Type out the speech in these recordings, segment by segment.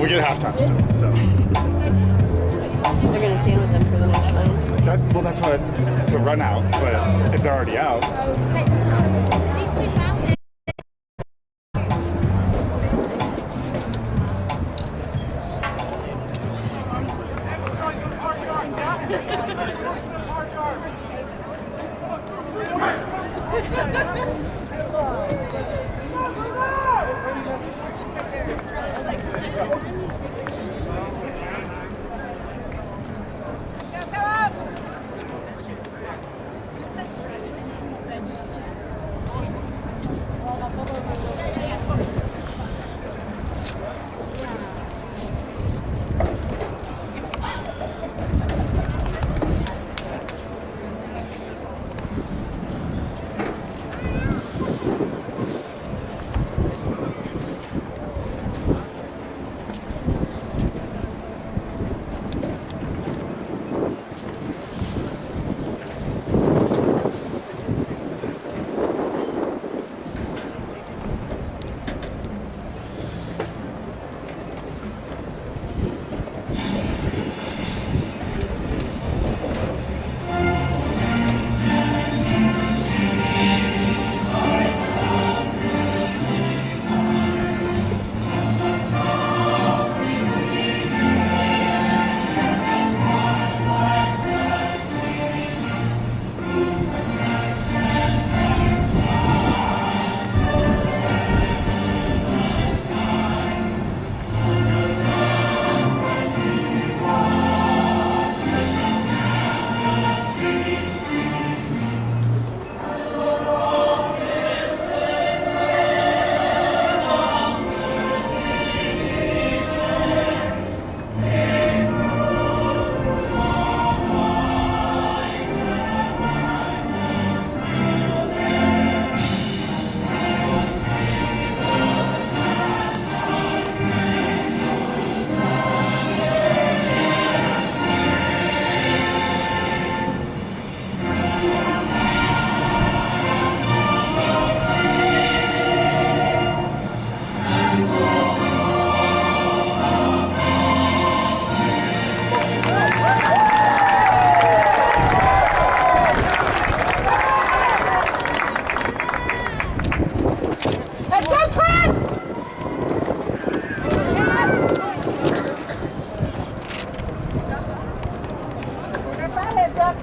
We get halftime still, so. They're going to stand with them for the next time. That's what, to run out, but if they're already out.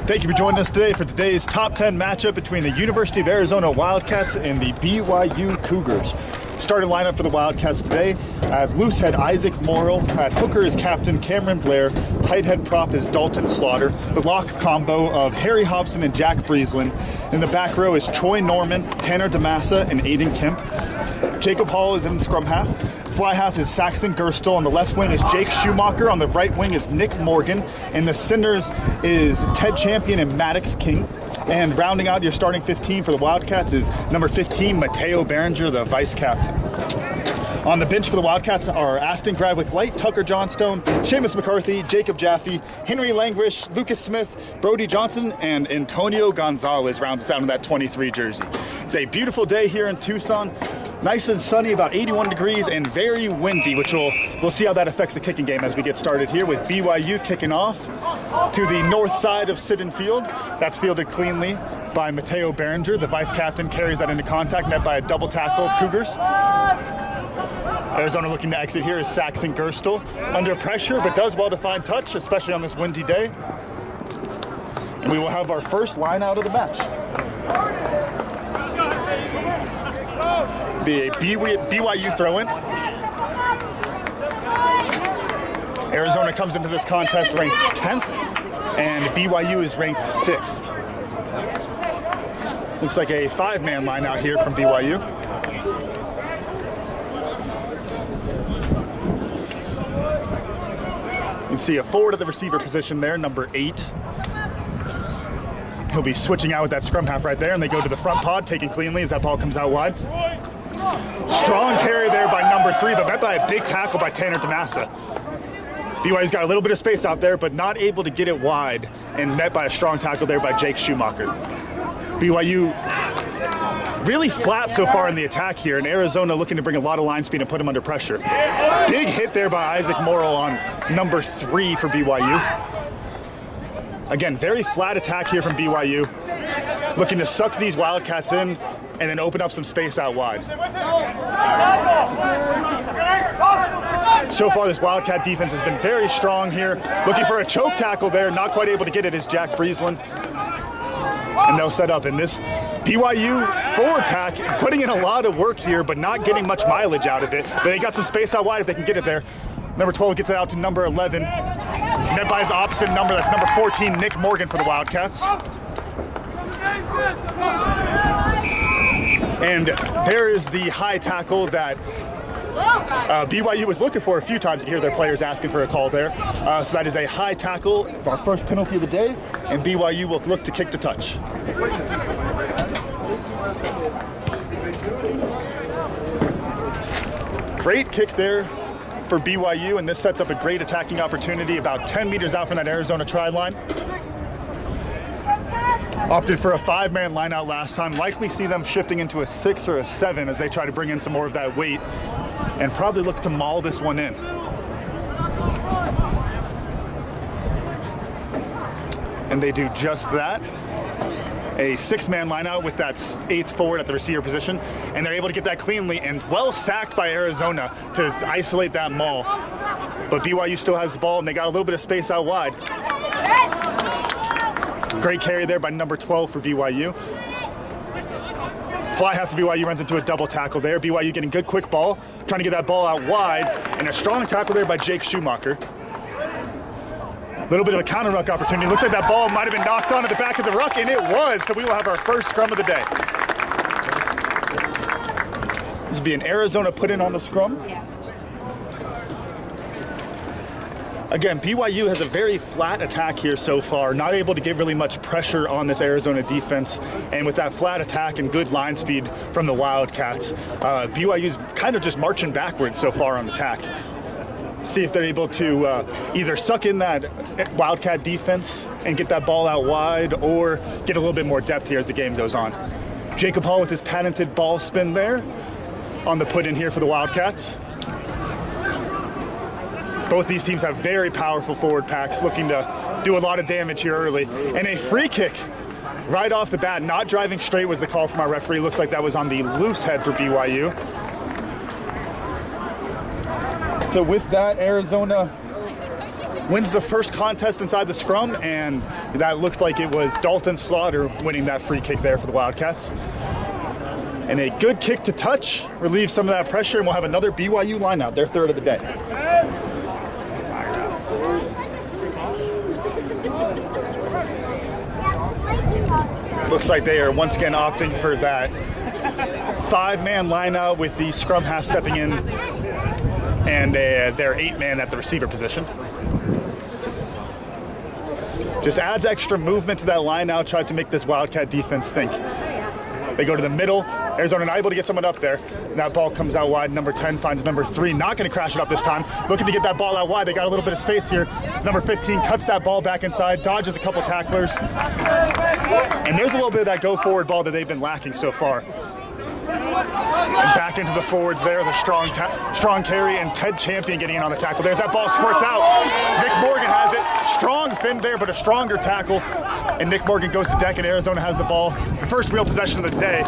Thank you for joining us today for today's top 10 matchup between the University of Arizona Wildcats and the BYU Cougars. Starting lineup for the Wildcats today, I have loose head Isaac Morrill, at hooker is captain Cameron Blair, tight head prop is Dalton Slaughter, the lock combo of Harry Hobson and Jack Breeslin. In the back row is Troy Norman, Tanner DeMassa, and Aiden Kemp. Jacob Hall is in the scrum half. Fly half is Saxon Gerstel. On the left wing is Jake Schumacher. On the right wing is Nick Morgan. And the centers is Ted Champion and Maddox King. And rounding out your starting 15 for the Wildcats is number 15, Mateo Berenger, the vice captain. On the bench for the Wildcats are Aston Gradwick-Light, Tucker Johnstone, Seamus McCarthy, Jacob Jaffe, Henry Langrish, Lucas Smith, Brody Johnson, and Antonio Gonzalez rounds down to that 23 jersey. It's a beautiful day here in Tucson. Nice and sunny, about 81 degrees, and very windy, which we'll see how that affects the kicking game as we get started here with BYU kicking off to the north side of Sidden Field. That's fielded cleanly by Mateo Berenger. The vice captain carries that into contact, met by a double tackle of Cougars. Arizona looking to exit here is Saxon Gerstel. Under pressure, but does well to find touch, especially on this windy day. And we will have our first line out of the match. Be a BYU throw-in. Arizona comes into this contest ranked 10th, and BYU is ranked 6th. Looks like a 5-man line out here from BYU. You can see a forward at the receiver position there, number 8. He'll be switching out with that scrum half right there, and they go to the front pod, taken cleanly as that ball comes out wide. Strong carry there by number 3, but met by a big tackle by Tanner DeMassa. BYU's got a little bit of space out there, but not able to get it wide, and met by a strong tackle there by Jake Schumacher. BYU really flat so far in the attack here, and Arizona looking to bring a lot of line speed and put him under pressure. Big hit there by Isaac Morrill on number 3 for BYU. Again, very flat attack here from BYU, looking to suck these Wildcats in and then open up some space out wide. So far, this Wildcat defense has been very strong here. Looking for a choke tackle there, not quite able to get it is Jack Breesland. And they'll set up in this BYU forward pack, putting in a lot of work here, but not getting much mileage out of it. But they got some space out wide if they can get it there. Number 12 gets it out to number 11. Net by his opposite number, that's number 14, Nick Morgan for the Wildcats. And there is the high tackle that BYU was looking for a few times. You hear their players asking for a call there. So that is a high tackle, our first penalty of the day, and BYU will look to kick to touch. Great kick there for BYU, and this sets up a great attacking opportunity about 10 meters out from that Arizona try line. Opted for a 5-man line out last time. Likely see them shifting into a 6 or a 7 as they try to bring in some more of that weight and probably look to maul this one in. And they do just that. A 6-man line out with that 8th forward at the receiver position, and they're able to get that cleanly and well sacked by Arizona to isolate that maul. But BYU still has the ball, and they got a little bit of space out wide. Great carry there by number 12 for BYU. Fly half for BYU runs into a double tackle there. BYU getting good quick ball, trying to get that ball out wide, and a strong tackle there by Jake Schumacher. Little bit of a counter ruck opportunity. Looks like that ball might have been knocked on at the back of the ruck, and it was. So we will have our first scrum of the day. This will be an Arizona put in on the scrum. Again, BYU has a very flat attack here so far, not able to get really much pressure on this Arizona defense. And with that flat attack and good line speed from the Wildcats, BYU's kind of just marching backwards so far on attack. See if they're able to either suck in that Wildcat defense and get that ball out wide, or get a little bit more depth here as the game goes on. Jacob Hall with his patented ball spin there on the put in here for the Wildcats. Both these teams have very powerful forward packs looking to do a lot of damage here early. And a free kick right off the bat, not driving straight was the call from our referee. Looks like that was on the loose head for BYU. So with that, Arizona wins the first contest inside the scrum, and that looked like it was Dalton Slaughter winning that free kick there for the Wildcats. And a good kick to touch relieves some of that pressure, and we'll have another BYU line out, their third of the day. Looks like they are once again opting for that 5-man line out with the scrum half stepping in, and their 8-man at the receiver position. Just adds extra movement to that line out, tries to make this Wildcat defense think. They go to the middle. Arizona not able to get someone up there. And that ball comes out wide. Number 10 finds number 3. Not going to crash it up this time. Looking to get that ball out wide. They got a little bit of space here. Number 15 cuts that ball back inside, dodges a couple tacklers. And there's a little bit of that go-forward ball that they've been lacking so far. And back into the forwards there, the strong carry, and Ted Champion getting in on the tackle. There's that ball, squirts out. Nick Morgan has it. Strong fin there, but a stronger tackle. And Nick Morgan goes to deck, and Arizona has the ball. The first real possession of the day.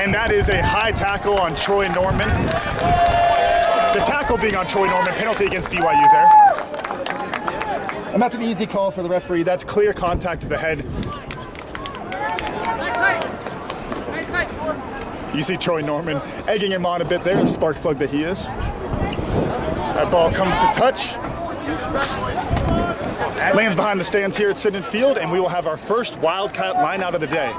And that is a high tackle on Troy Norman. The tackle being on Troy Norman, penalty against BYU there. And that's an easy call for the referee. That's clear contact to the head. You see Troy Norman egging him on a bit there, the spark plug that he is. That ball comes to touch. Lands behind the stands here at Sidney Field, and we will have our first Wildcat line out of the day.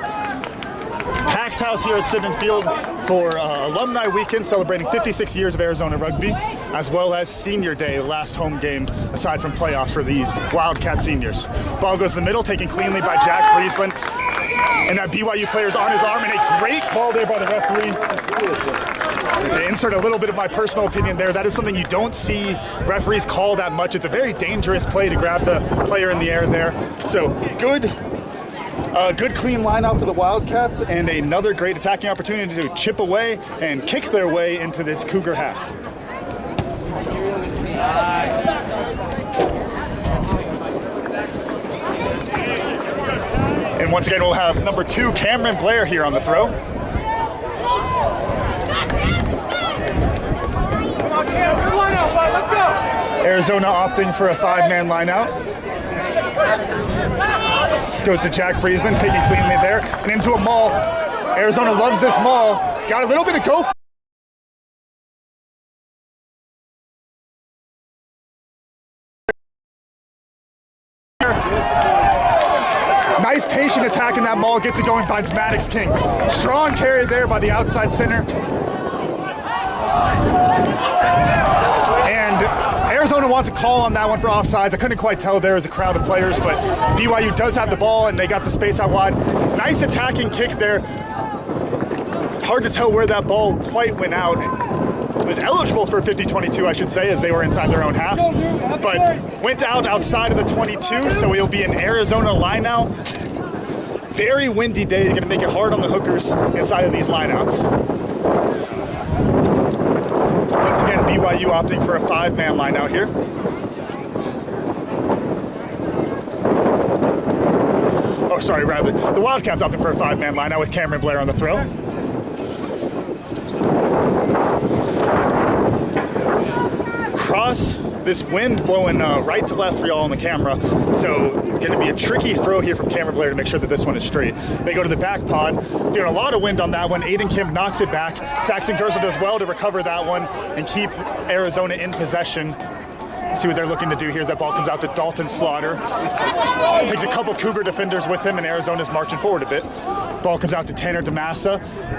Packed house here at Sidney Field for Alumni Weekend, celebrating 56 years of Arizona rugby, as well as Senior Day, the last home game aside from playoffs for these Wildcat seniors. Ball goes to the middle, taken cleanly by Jack Breesland. And that BYU player's on his arm, and a great call there by the referee. To insert a little bit of my personal opinion there, that is something you don't see referees call that much. It's a very dangerous play to grab the player in the air there. So good clean line out for the Wildcats, and another great attacking opportunity to chip away and kick their way into this Cougar half. And once again, we'll have number 2, Cameron Blair, here on the throw. Arizona opting for a 5-man line out. Goes to Jack Friesen, taking cleanly there, and into a maul. Arizona loves this maul. Got a little bit of go. Nice patient attack in that maul, gets it going, finds Maddox King. Strong carry there by the outside center. And Arizona wants a call on that one for offsides. I couldn't quite tell there was a crowd of players, but BYU does have the ball and they got some space out wide. Nice attacking kick there. Hard to tell where that ball quite went out. It was eligible for 50-22, I should say, as they were inside their own half, but went out outside of the 22, so it'll be an Arizona line out. Very windy day, going to make it hard on the hookers inside of these lineouts. Once again, BYU opting for a 5-man line out here. Oh, sorry, rather. The Wildcats opting for a 5-man line out with Cameron Blair on the throw. Cross, this wind blowing right to left for y'all on the camera. So going to be a tricky throw here from Cameron Blair to make sure that this one is straight. They go to the back pod. Feeling a lot of wind on that one. Aiden Kim knocks it back. Saxon Gersel does well to recover that one and keep Arizona in possession. See what they're looking to do here as that ball comes out to Dalton Slaughter. Takes a couple Cougar defenders with him, and Arizona's marching forward a bit. Ball comes out to Tanner DeMassa.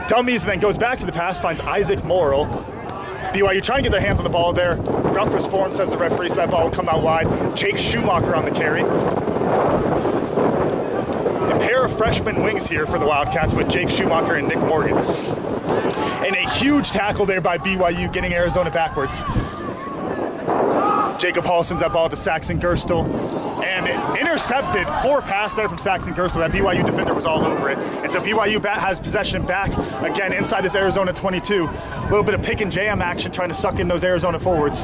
Dummies, and then goes back to the pass, finds Isaac Morrill. BYU trying to get their hands on the ball there. Ruck was formed, says the referee, so that ball will come out wide. Jake Schumacher on the carry. A pair of freshman wings here for the Wildcats with Jake Schumacher and Nick Morgan. And a huge tackle there by BYU, getting Arizona backwards. Jacob Hall sends that ball to Saxon Gerstel, and it intercepted. Poor pass there from Saxon Gerstel. That BYU defender was all over it. And so BYU has possession back again inside this Arizona 22. A little bit of pick and jam action trying to suck in those Arizona forwards.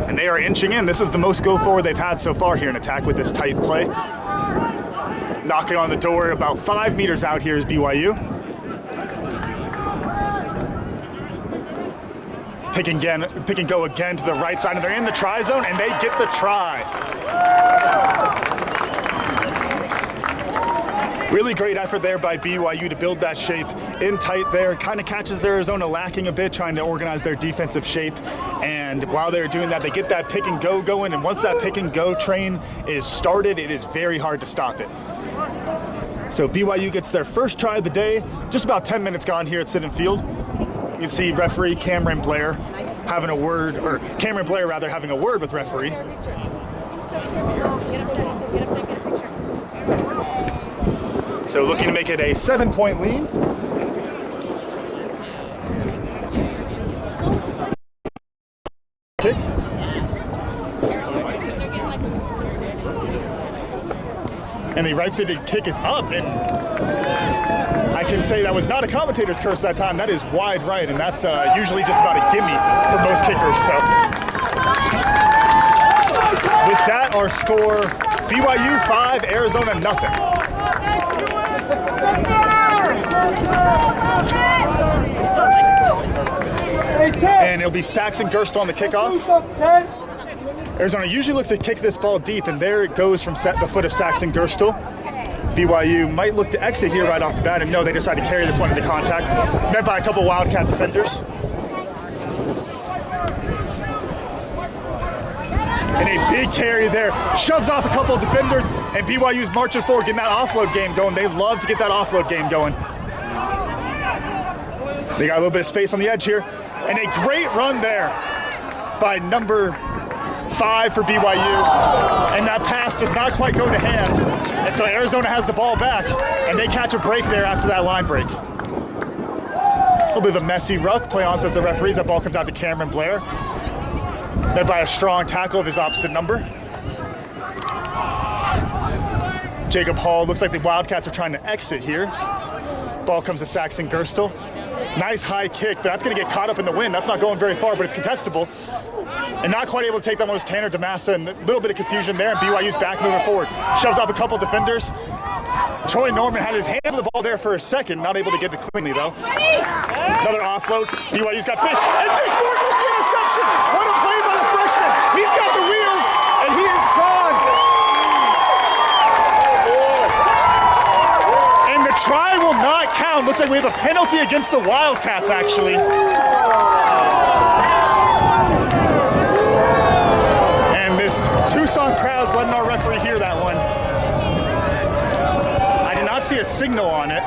And they are inching in. This is the most go forward they've had so far here in attack with this tight play. Knocking on the door about 5 meters out here is BYU. Pick and go again to the right side, and they're in the try zone, and they get the try. Really great effort there by BYU to build that shape in tight there. Kind of catches Arizona lacking a bit, trying to organize their defensive shape. And while they're doing that, they get that pick and go going, and once that pick and go train is started, it is very hard to stop it. So BYU gets their first try of the day. Just about 10 minutes gone here at Siddon Field. You can see referee Cameron Blair having a word with referee. So looking to make it a 7-point lead. Kick. And the right-footed kick is up, and I can say that was not a commentator's curse that time. That is wide right, and that's usually just about a gimme for most kickers. So with that, our score, BYU 5, Arizona nothing. And it'll be Saxon Gerstel on the kickoff. Arizona usually looks to kick this ball deep, and there it goes from the foot of Saxon Gerstel. BYU might look to exit here right off the bat, and no, they decide to carry this one into contact. Met by a couple Wildcat defenders. And a big carry there. Shoves off a couple of defenders, and BYU's marching forward, getting that offload game going. They love to get that offload game going. They got a little bit of space on the edge here. And a great run there by number 5 for BYU. And that pass does not quite go to hand. And so Arizona has the ball back, and they catch a break there after that line break. little bit of a messy ruck. Play on, says the referees. That ball comes out to Cameron Blair. Led by a strong tackle of his opposite number. Jacob Hall, looks like the Wildcats are trying to exit here. Ball comes to Saxon Gerstel. Nice high kick, but that's going to get caught up in the wind. That's not going very far, but it's contestable. And not quite able to take that one was Tanner DeMassa, and a little bit of confusion there, and BYU's back moving forward. Shoves off a couple defenders. Troy Norman had his hand on the ball there for a second, not able to get it cleanly though. Another offload. BYU's got space. And Nick Morgan with the interception. What a play by the freshman. He's got the wheels, and he is gone. And the try will not count. Looks like we have a penalty against the Wildcats, actually. And this Tucson crowd's letting our referee hear that one. I did not see a signal on it.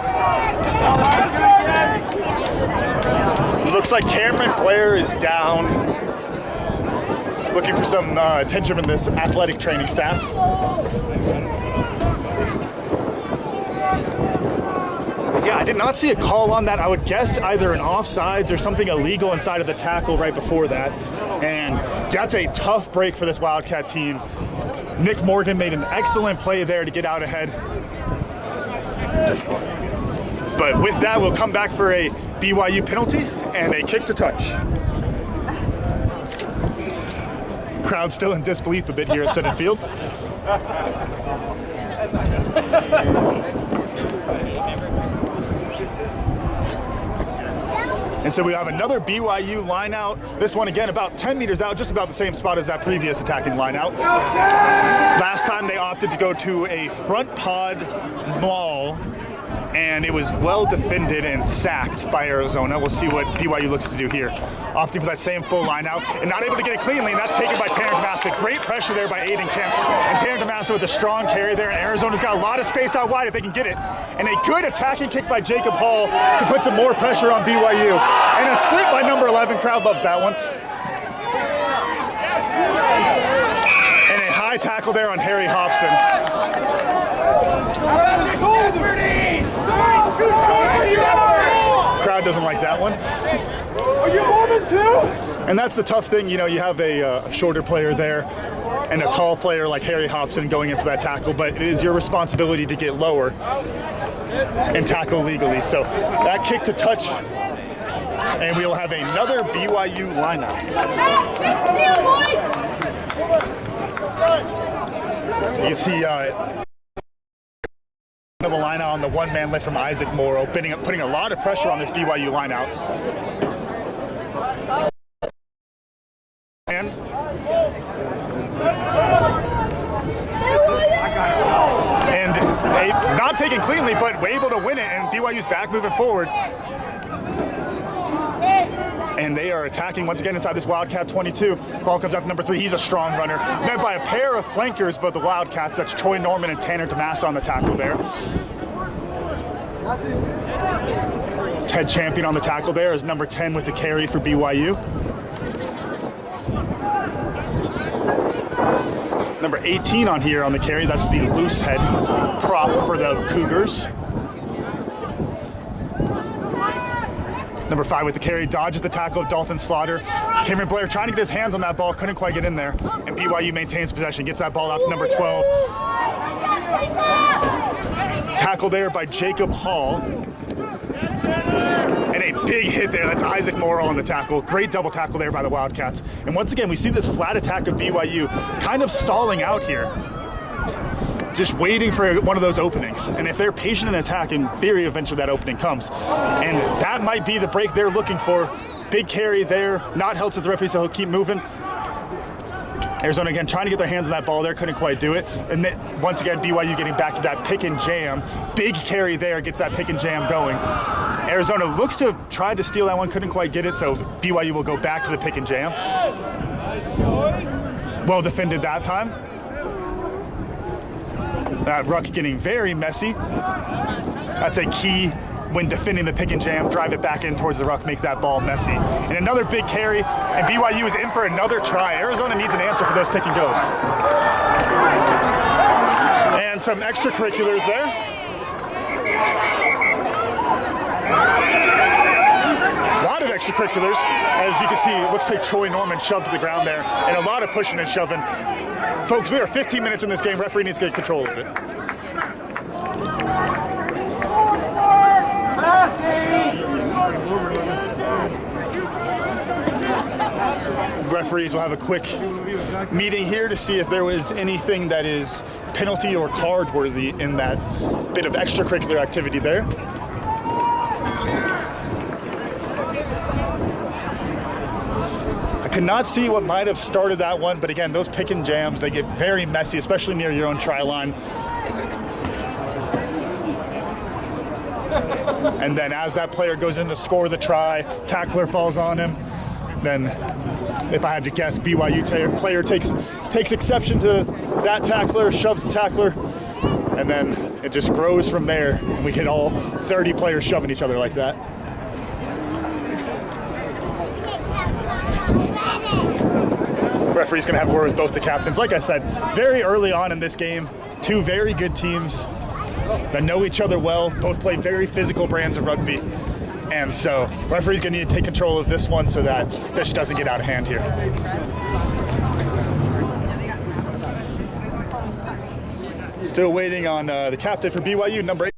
Looks like Cameron Blair is down. Looking for some attention from this athletic training staff. Yeah, I did not see a call on that. I would guess either an offsides or something illegal inside of the tackle right before that. And that's a tough break for this Wildcat team. Nick Morgan made an excellent play there to get out ahead. But with that, we'll come back for a BYU penalty and a kick to touch. Crowd still in disbelief a bit here at center field. And so we have another BYU line out. This one again about 10 meters out, just about the same spot as that previous attacking line out. Last time they opted to go to a front pod maul, and it was well defended and sacked by Arizona. We'll see what BYU looks to do here. Opting for that same full line out and not able to get it cleanly, and that's taken by Tanner DeMassa. Great pressure there by Aiden Kemp. And Tanner DeMassa with a strong carry there, and Arizona's got a lot of space out wide if they can get it. And a good attacking kick by Jacob Hall to put some more pressure on BYU. And a slip by number 11, crowd loves that one. And a high tackle there on Harry Hobson. Crowd doesn't like that one. Are you moving too? And that's the tough thing, you know, you have a shorter player there and a tall player like Harry Hobson going in for that tackle, but it is your responsibility to get lower and tackle legally. So that kick to touch, and we will have another BYU lineup. You can see the line out on the one-man lift from Isaac Morrow, putting a lot of pressure on this BYU line out. And not taken cleanly, but we're able to win it, and BYU's back moving forward. And they are attacking once again inside this Wildcat 22. Ball comes up to number 3. He's a strong runner. Met by a pair of flankers, but the Wildcats, that's Troy Norman and Tanner DeMassa on the tackle there. Ted Champion on the tackle there is number 10 with the carry for BYU. Number 18 on here on the carry, that's the loose head prop for the Cougars. Number 5 with the carry, dodges the tackle of Dalton Slaughter. Cameron Blair trying to get his hands on that ball, couldn't quite get in there. And BYU maintains possession, gets that ball out to number 12. Tackle there by Jacob Hall. And a big hit there, that's Isaac Morrow on the tackle. Great double tackle there by the Wildcats. And once again, we see this flat attack of BYU kind of stalling out here. Just waiting for one of those openings. And if they're patient in attack, in theory, eventually that opening comes. And that might be the break they're looking for. Big carry there, not held as the referee, so he'll keep moving. Arizona again trying to get their hands on that ball there, couldn't quite do it. And then, once again, BYU getting back to that pick and jam. Big carry there, gets that pick and jam going. Arizona looks to have tried to steal that one, couldn't quite get it, so BYU will go back to the pick and jam. Well defended that time. That ruck getting very messy. That's a key when defending the pick and jam. Drive it back in towards the ruck, make that ball messy. And another big carry, and BYU is in for another try. Arizona needs an answer for those pick and goes. And some extracurriculars there. extracurriculars. As you can see, it looks like Troy Norman shoved to the ground there, and a lot of pushing and shoving. Folks, we are 15 minutes in this game. Referee needs to get control of it. Referees will have a quick meeting here to see if there was anything that is penalty or card worthy in that bit of extracurricular activity there. I could not see what might have started that one, but again, those pick and jams, they get very messy, especially near your own try line. And then as that player goes in to score the try, tackler falls on him, then if I had to guess, BYU player takes exception to that tackler, shoves the tackler, and then it just grows from there. And we get all 30 players shoving each other like that. Referee's gonna have a word with both the captains. Like I said, very early on in this game, two very good teams that know each other well, both play very physical brands of rugby. And so referee's gonna need to take control of this one so that this doesn't get out of hand here. Still waiting on the captain for BYU, number 8.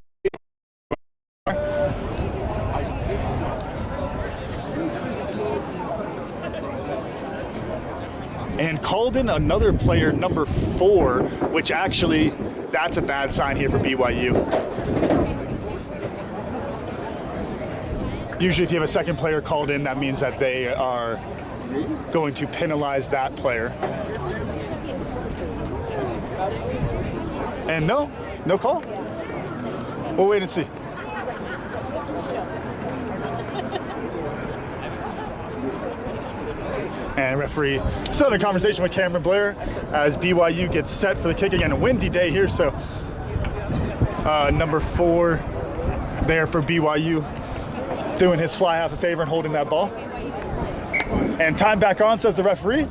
And called in another player, number 4, which actually, that's a bad sign here for BYU. Usually if you have a second player called in, that means that they are going to penalize that player. And no call. We'll wait and see. And referee still having a conversation with Cameron Blair as BYU gets set for the kick. Again, a windy day here, so number 4 there for BYU, doing his fly half a favor and holding that ball. And time back on, says the referee.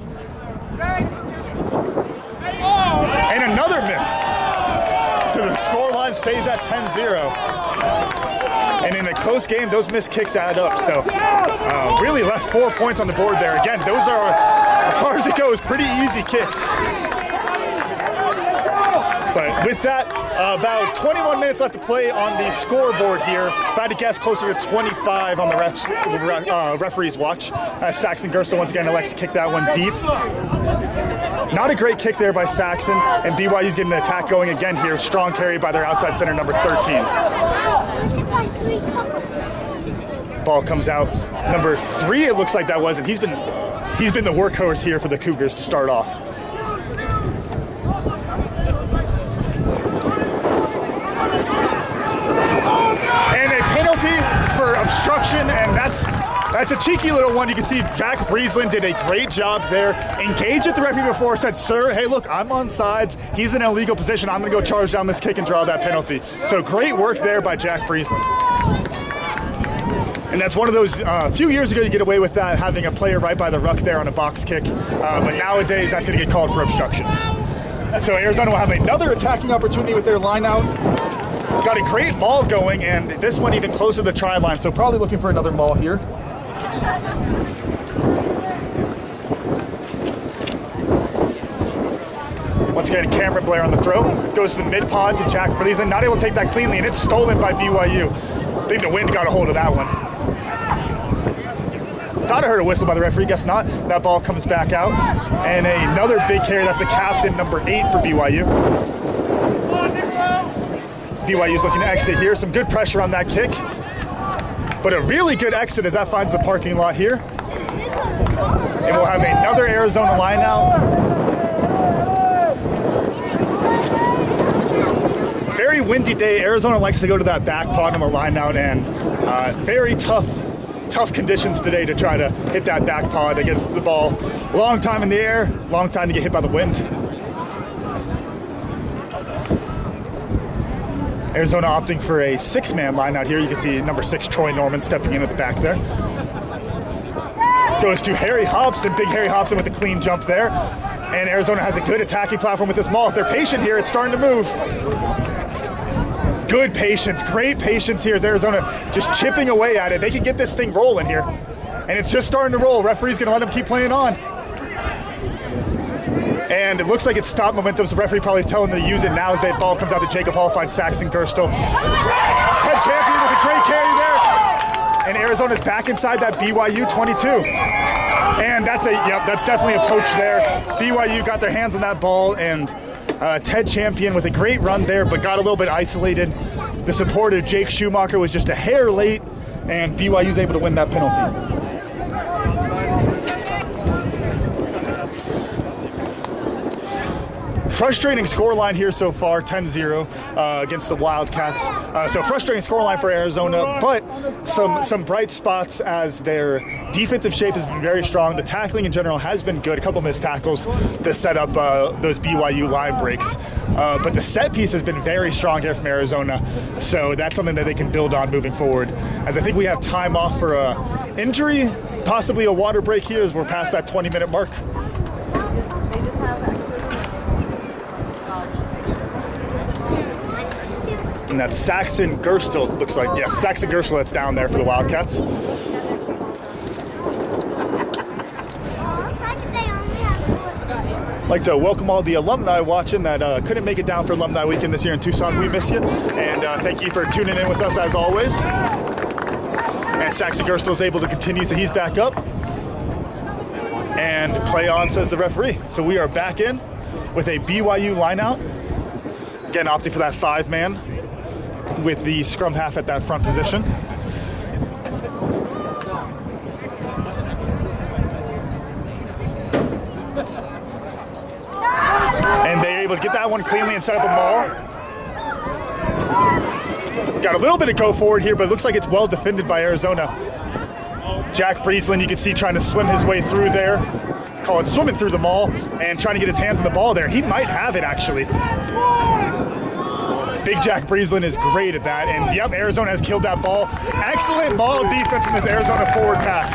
And another miss. So the scoreline stays at 10-0. And in a close game, those missed kicks add up. So really left 4 points on the board there. Again, those are, as far as it goes, pretty easy kicks. But with that, about 21 minutes left to play on the scoreboard here. If I had to guess, closer to 25 on the referee's watch. As Saxon Gerster once again elects to kick that one deep. Not a great kick there by Saxon, and BYU's getting the attack going again here. Strong carry by their outside center, number 13. Ball comes out. Number 3, it looks like that was, and he's been the workhorse here for the Cougars to start off. And a penalty for obstruction, and that's a cheeky little one. You can see Jack Breeslin did a great job there. Engaged with the referee before, said, "Sir, hey, look, I'm on sides. He's in an illegal position. I'm going to go charge down this kick and draw that penalty." So great work there by Jack Breeslin. And that's one of those, a few years ago you get away with that, having a player right by the ruck there on a box kick. But nowadays that's going to get called for obstruction. So Arizona will have another attacking opportunity with their line out. Got a great maul going, and this one even closer to the try line, so probably looking for another maul here. Once again, Cameron Blair on the throw. Goes to the mid-pod to Jack Breeslin. Not able to take that cleanly, and it's stolen by BYU. I think the wind got a hold of that one. Thought I heard a whistle by the referee, guess not. That ball comes back out. And another big carry, that's the captain, number 8 for BYU. BYU's looking to exit here. Some good pressure on that kick. But a really good exit as that finds the parking lot here. And we'll have another Arizona line out. Very windy day. Arizona likes to go to that back pod of a line out, and very tough conditions today to try to hit that back pod. They get the ball long time in the air, long time to get hit by the wind. Arizona opting for a 6-man line out here. You can see number 6, Troy Norman, stepping in at the back there. Goes to Harry Hobson, big Harry Hobson with a clean jump there. And Arizona has a good attacking platform with this maul. If they're patient here, it's starting to move. Good patience, great patience here as Arizona just chipping away at it. They can get this thing rolling here. And it's just starting to roll. Referee's going to let him keep playing on. And it looks like it's stopped momentum, so the referee probably telling him to use it now as that ball comes out to Jacob Hall, finds Saxon Gerstle. Ted Champion with a great carry there. And Arizona's back inside that BYU 22. And that's definitely a poach there. BYU got their hands on that ball, and Ted Champion with a great run there, but got a little bit isolated. The support of Jake Schumacher was just a hair late, and BYU's able to win that penalty. Frustrating scoreline here so far, 10-0 against the Wildcats. So frustrating scoreline for Arizona, but some bright spots as their defensive shape has been very strong. The tackling in general has been good. A couple missed tackles to set up those BYU line breaks. But the set piece has been very strong here from Arizona. So that's something that they can build on moving forward. As I think we have time off for an injury, possibly a water break here as we're past that 20-minute mark. And that's Saxon Gerstle, looks like. Yes, Saxon Gerstle that's down there for the Wildcats. I'd like to welcome all the alumni watching that couldn't make it down for Alumni Weekend this year in Tucson. We miss you. And thank you for tuning in with us as always. And Saxon Gerstle is able to continue, so he's back up. And play on, says the referee. So we are back in with a BYU lineout. Again, opting for that 5-man. With the scrum half at that front position. And they're able to get that one cleanly and set up a maul. Got a little bit of go forward here, but it looks like it's well defended by Arizona. Jack Breeslin, you can see trying to swim his way through there. Call it swimming through the maul and trying to get his hands on the ball there. He might have it actually. Big Jack Breeslin is great at that, and yep, Arizona has killed that ball. Excellent ball defense from this Arizona forward pack.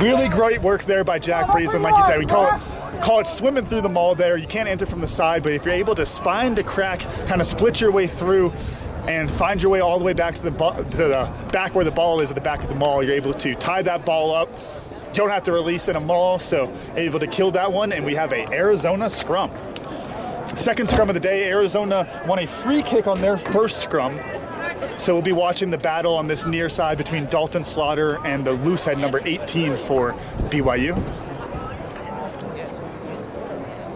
Really great work there by Jack Breeslin. Like you said, we call it swimming through the maul there. You can't enter from the side, but if you're able to spine to crack, kind of split your way through and find your way all the way back to the back where the ball is at the back of the maul, you're able to tie that ball up. You don't have to release in a maul, so able to kill that one, and we have a Arizona scrum. Second scrum of the day, Arizona won a free kick on their first scrum. So we'll be watching the battle on this near side between Dalton Slaughter and the loosehead number 18 for BYU.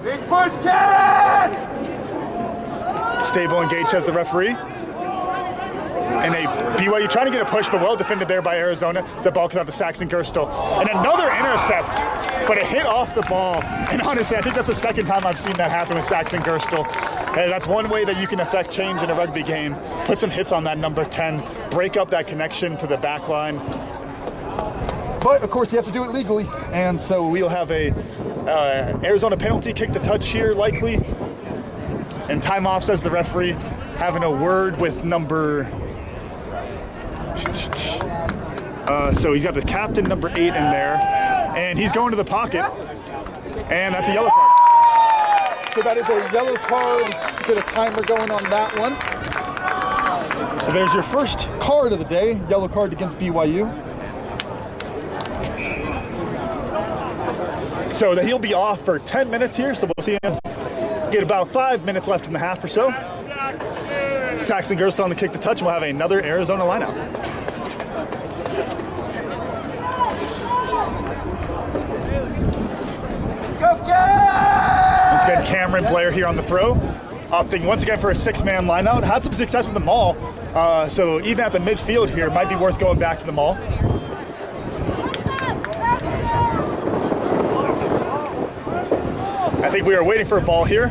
Big push, Cats! Stable engaged, says the referee. And a BYU trying to get a push, but well defended there by Arizona. The ball comes out to Saxon Gerstle. And another intercept, but a hit off the ball. And honestly, I think that's the second time I've seen that happen with Saxon Gerstle. Hey, that's one way that you can affect change in a rugby game. Put some hits on that number 10, break up that connection to the back line. But of course, you have to do it legally. And so we'll have a Arizona penalty, kick to touch here likely. And time off, says the referee, having a word with number... so he's got the captain, number 8 in there, and he's going to the pocket, and that's a yellow card. So that is a yellow card. Get a timer going on that one. So there's your first card of the day, yellow card against BYU. So that he'll be off for 10 minutes here, so we'll see him get about 5 minutes left in the half or so. Saxon Gerstle on the kick to touch, and we'll have another Arizona lineout. Once again, Cameron Blair here on the throw, opting once again for a 6-man lineout. Had some success with the maul, so even at the midfield here, it might be worth going back to the maul. I think we are waiting for a ball here.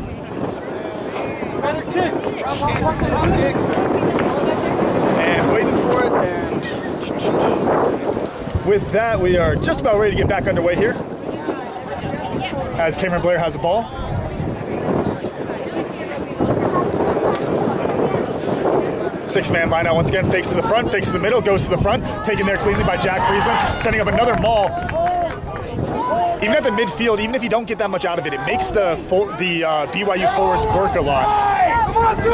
And waiting for it, and with that, we are just about ready to get back underway here. As Cameron Blair has the ball. Six-man lineout once again, fakes to the front, fakes to the middle, goes to the front, taken there cleanly by Jack Breeslin, setting up another maul. Even at the midfield, even if you don't get that much out of it, it makes the BYU forwards work a lot.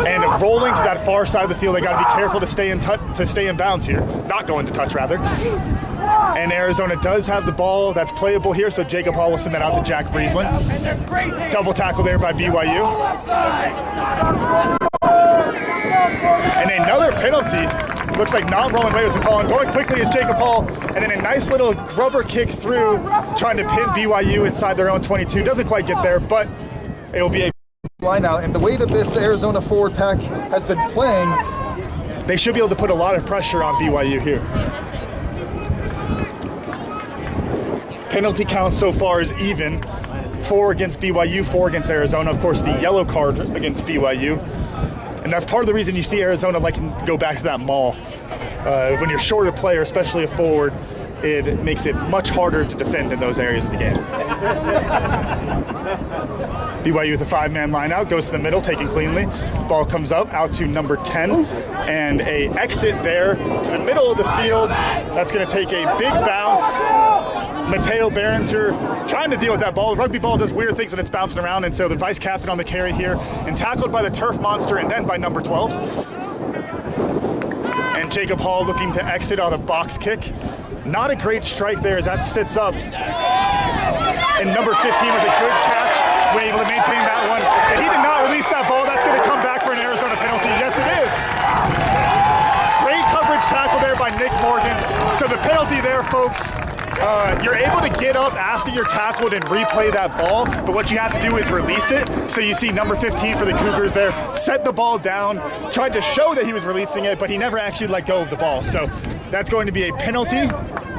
And rolling to that far side of the field, they got to be careful to stay in bounds here. Not going to touch, rather. And Arizona does have the ball that's playable here, so Jacob Hall will send that out to Jack Friesland. Double tackle there by BYU. And another penalty. Looks like not rolling away was the call. And going quickly is Jacob Hall. And then a nice little rubber kick through, trying to pin BYU inside their own 22. Doesn't quite get there, but it will be a line out. And the way that this Arizona forward pack has been playing, they should be able to put a lot of pressure on BYU here. Penalty count so far is even. 4 against BYU, 4 against Arizona. Of course, the yellow card against BYU. And that's part of the reason you see Arizona liking to go back to that maul. When you're short a player, especially a forward, it makes it much harder to defend in those areas of the game. BYU with a 5-man line out, goes to the middle, taken cleanly. Ball comes up, out to number 10, and a exit there to the middle of the field. That's going to take a big bounce. Mateo Berenger trying to deal with that ball. The rugby ball does weird things when it's bouncing around, and so the vice captain on the carry here, and tackled by the turf monster and then by number 12. And Jacob Hall looking to exit on a box kick. Not a great strike there as that sits up. And number 15 with a good catch, we're able to maintain that one. And he did not release that ball. That's going to come back for an Arizona penalty. Yes, it is. Great coverage tackle there by Nick Morgan. So the penalty there, folks, you're able to get up after you're tackled and replay that ball, but what you have to do is release it. So you see number 15 for the Cougars there, set the ball down, tried to show that he was releasing it, but he never actually let go of the ball. So that's going to be a penalty,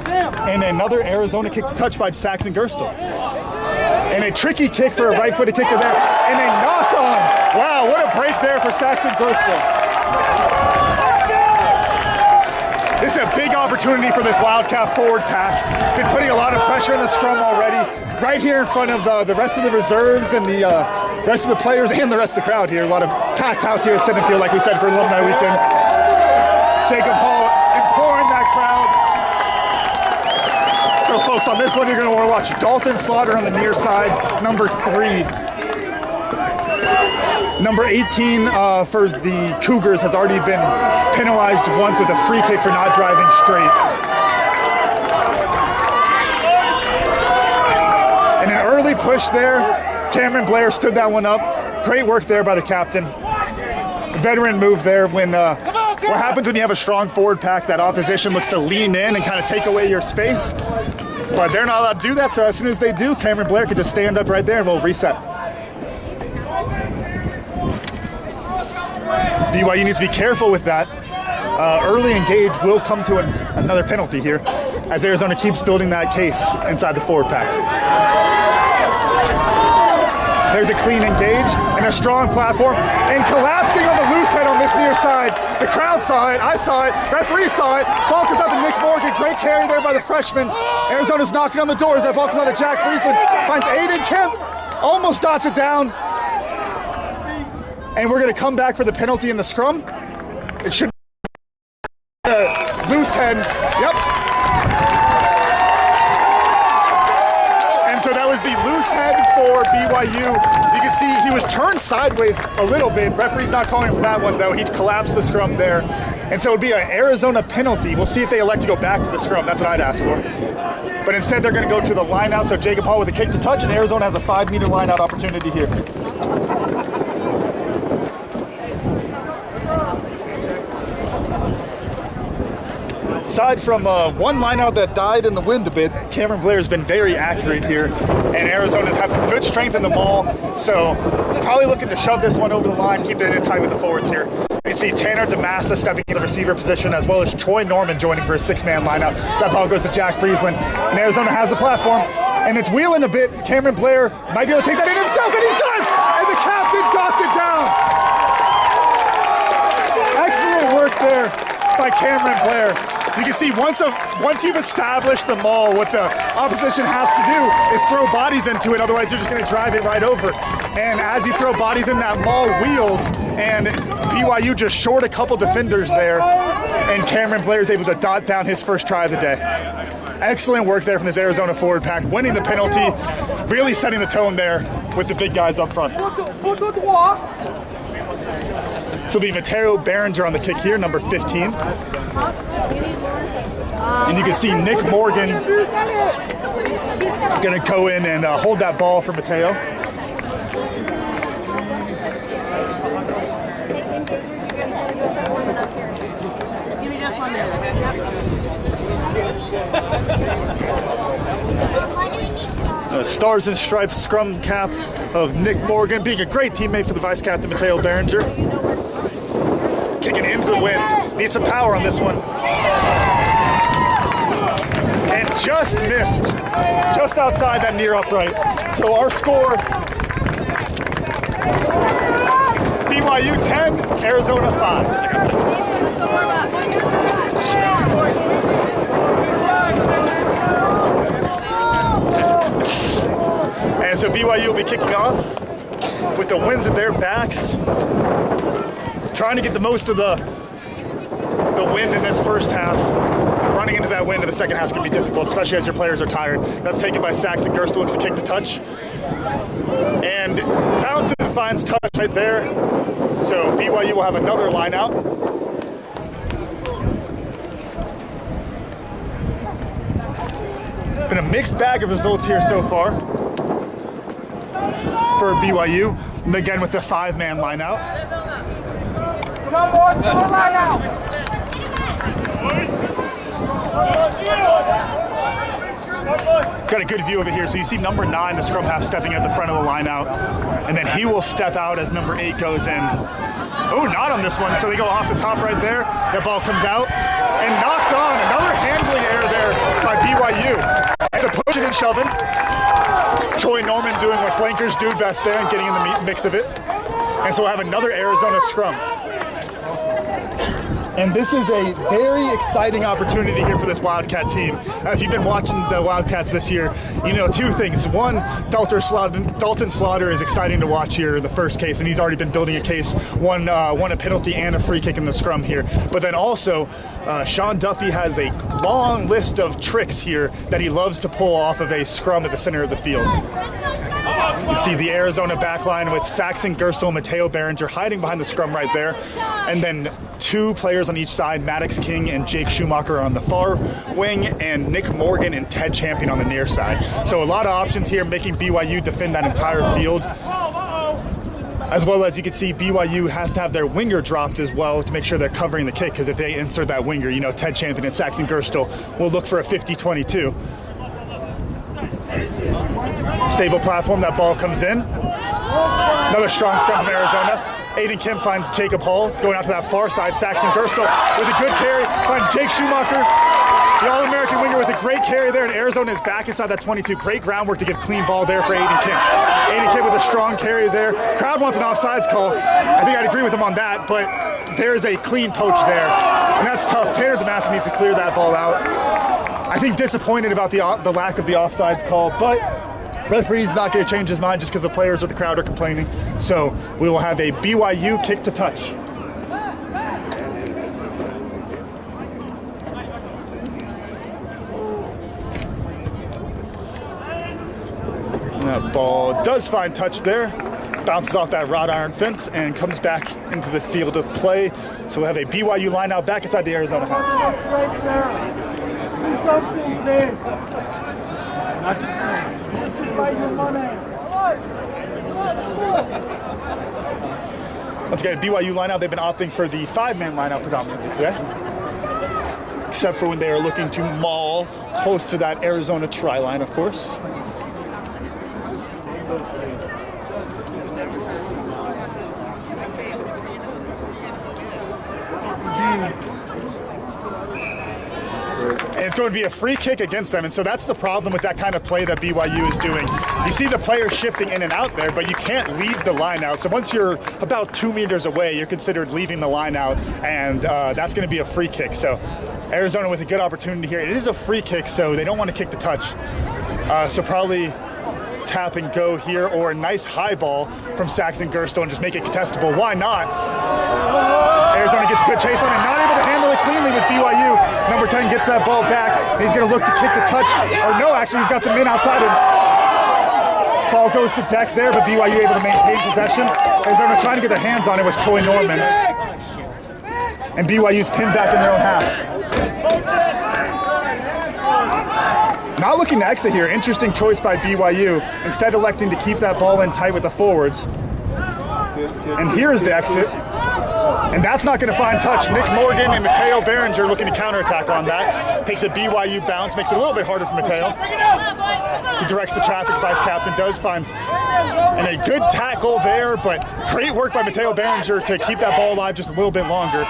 and another Arizona kick to touch by Saxon Gerstle. And a tricky kick for a right-footed kicker there, and a knock-on. Wow, what a break there for Saxon Gerstle. This is a big opportunity for this Wildcat forward pack. Been putting a lot of pressure in the scrum already. Right here in front of the rest of the reserves and the rest of the players and the rest of the crowd here. A lot of packed house here at Center Field, like we said, for Alumni Weekend. Jacob Hall imploring that crowd. So folks, on this one you're going to want to watch Dalton Slaughter on the near side, number 3. Number 18 for the Cougars has already been penalized once with a free kick for not driving straight. And an early push there. Cameron Blair stood that one up. Great work there by the captain. Veteran move there when what happens when you have a strong forward pack, that opposition looks to lean in and kind of take away your space. But they're not allowed to do that, so as soon as they do, Cameron Blair can just stand up right there and we'll reset. BYU needs to be careful with that. Early engage will come to another penalty here as Arizona keeps building that case inside the forward pack. There's a clean engage and a strong platform and collapsing on the loose head on this near side. The crowd saw it, I saw it, referee saw it. Ball comes out to Nick Morgan, great carry there by the freshman. Arizona's knocking on the doors. That ball comes out to Jack Friesland, finds Aiden Kemp, almost dots it down. And we're going to come back for the penalty in the scrum. It should be loose head. Yep. And so that was the loose head for BYU. You can see he was turned sideways a little bit. Referee's not calling for that one, though. He collapsed the scrum there. And so it would be an Arizona penalty. We'll see if they elect to go back to the scrum. That's what I'd ask for. But instead, they're going to go to the line out. So Jacob Hall with a kick to touch, and Arizona has a 5-meter line out opportunity here. Aside from one lineout that died in the wind a bit, Cameron Blair has been very accurate here, and Arizona's had some good strength in the maul, so probably looking to shove this one over the line, keep it in tight with the forwards here. You see Tanner DeMassa stepping in the receiver position, as well as Troy Norman joining for a 6-man lineout. That ball goes to Jack Friesland, and Arizona has the platform, and it's wheeling a bit. Cameron Blair might be able to take that in himself, and he does! And the captain dots it down! Excellent work there by Cameron Blair. You can see once you've established the maul, what the opposition has to do is throw bodies into it, otherwise you're just going to drive it right over. And as you throw bodies in, that maul wheels, and BYU just short a couple defenders there, and Cameron Blair is able to dot down his first try of the day. Excellent work there from this Arizona forward pack, winning the penalty, really setting the tone there with the big guys up front. So it'll be Mateo Berenger on the kick here, number 15. And you can see Nick Morgan gonna go in and hold that ball for Mateo. Stars and Stripes scrum cap of Nick Morgan, being a great teammate for the vice captain Mateo Berenger. Kicking into the wind, needs some power on this one. And just missed, just outside that near upright. So our score, BYU 10, Arizona 5. And so BYU will be kicking off with the winds at their backs, trying to get the most of the wind in this first half. So running into that wind in the second half is going to be difficult, especially as your players are tired. That's taken by Saxon Gerstel, looks to kick to touch. And bounces and finds touch right there. So BYU will have another line out. Been a mixed bag of results here so far for BYU. And again with the 5-man line out. Got a good view of it here. So you see number 9, the scrum half, stepping at the front of the line out. And then he will step out as number 8 goes in. Oh, not on this one. So they go off the top right there. That ball comes out and knocked on. Another handling error there by BYU. It's a pushing and shoving. Troy Norman doing what flankers do best there and getting in the mix of it. And so we'll have another Arizona scrum. And this is a very exciting opportunity here for this Wildcat team. If you've been watching the Wildcats this year, you know 2 things. One, Dalton Slaughter is exciting to watch here, the first case, and he's already been building a case, won a penalty and a free kick in the scrum here. But then also, Sean Duffy has a long list of tricks here that he loves to pull off of a scrum at the center of the field. You see the Arizona backline with Saxon Gerstel and Mateo Berenger hiding behind the scrum right there. And then 2 players on each side, Maddox King and Jake Schumacher on the far wing, and Nick Morgan and Ted Champion on the near side. So a lot of options here, making BYU defend that entire field. As well as you can see, BYU has to have their winger dropped as well to make sure they're covering the kick, because if they insert that winger, you know, Ted Champion and Saxon Gerstel will look for a 50-22. Stable platform, that ball comes in. Another strong scrum from Arizona. Aiden Kim finds Jacob Hall going out to that far side. Saxon Gerstel with a good carry, finds Jake Schumacher, the All-American winger, with a great carry there, and Arizona is back inside that 22. Great groundwork to give clean ball there for Aiden Kim. Aiden Kim with a strong carry there. Crowd wants an offsides call. I think I'd agree with him on that, but there's a clean poach there, and that's tough. Tanner DeMassa needs to clear that ball out. I think disappointed about the lack of the offsides call, but referee's not going to change his mind just because the players or the crowd are complaining. So we will have a BYU kick to touch. And that ball does find touch there. Bounces off that wrought iron fence and comes back into the field of play. So we'll have a BYU line out back inside the Arizona half. Do something, please. Once again, BYU lineout, they've been opting for the 5-man lineout predominantly today. Except for when they are looking to maul close to that Arizona try line, of course. And it's going to be a free kick against them, and so that's the problem with that kind of play that BYU is doing. You see the players shifting in and out there, but you can't leave the line out. So once you're about 2 meters away, you're considered leaving the line out, and that's going to be a free kick. So Arizona with a good opportunity here. It is a free kick, so they don't want to kick the touch. So probably tap and go here, or a nice high ball from Saxon Gerstel and just make it contestable. Why not? Arizona gets a good chase on it, not able to handle it cleanly with BYU. Number 10 gets that ball back, and he's going to look to kick the touch. Or no, actually, he's got some men outside him. Ball goes to deck there, but BYU able to maintain possession. Arizona trying to get their hands on it was Troy Norman. And BYU's pinned back in their own half. Not looking to exit here. Interesting choice by BYU. Instead electing to keep that ball in tight with the forwards. And here's the exit. And that's not going to find touch. Nick Morgan and Mateo Berenger looking to counterattack on that. Takes a BYU bounce, makes it a little bit harder for Mateo. He directs the traffic, vice captain does, finds, and a good tackle there, but great work by Mateo Berenger to keep that ball alive just a little bit longer.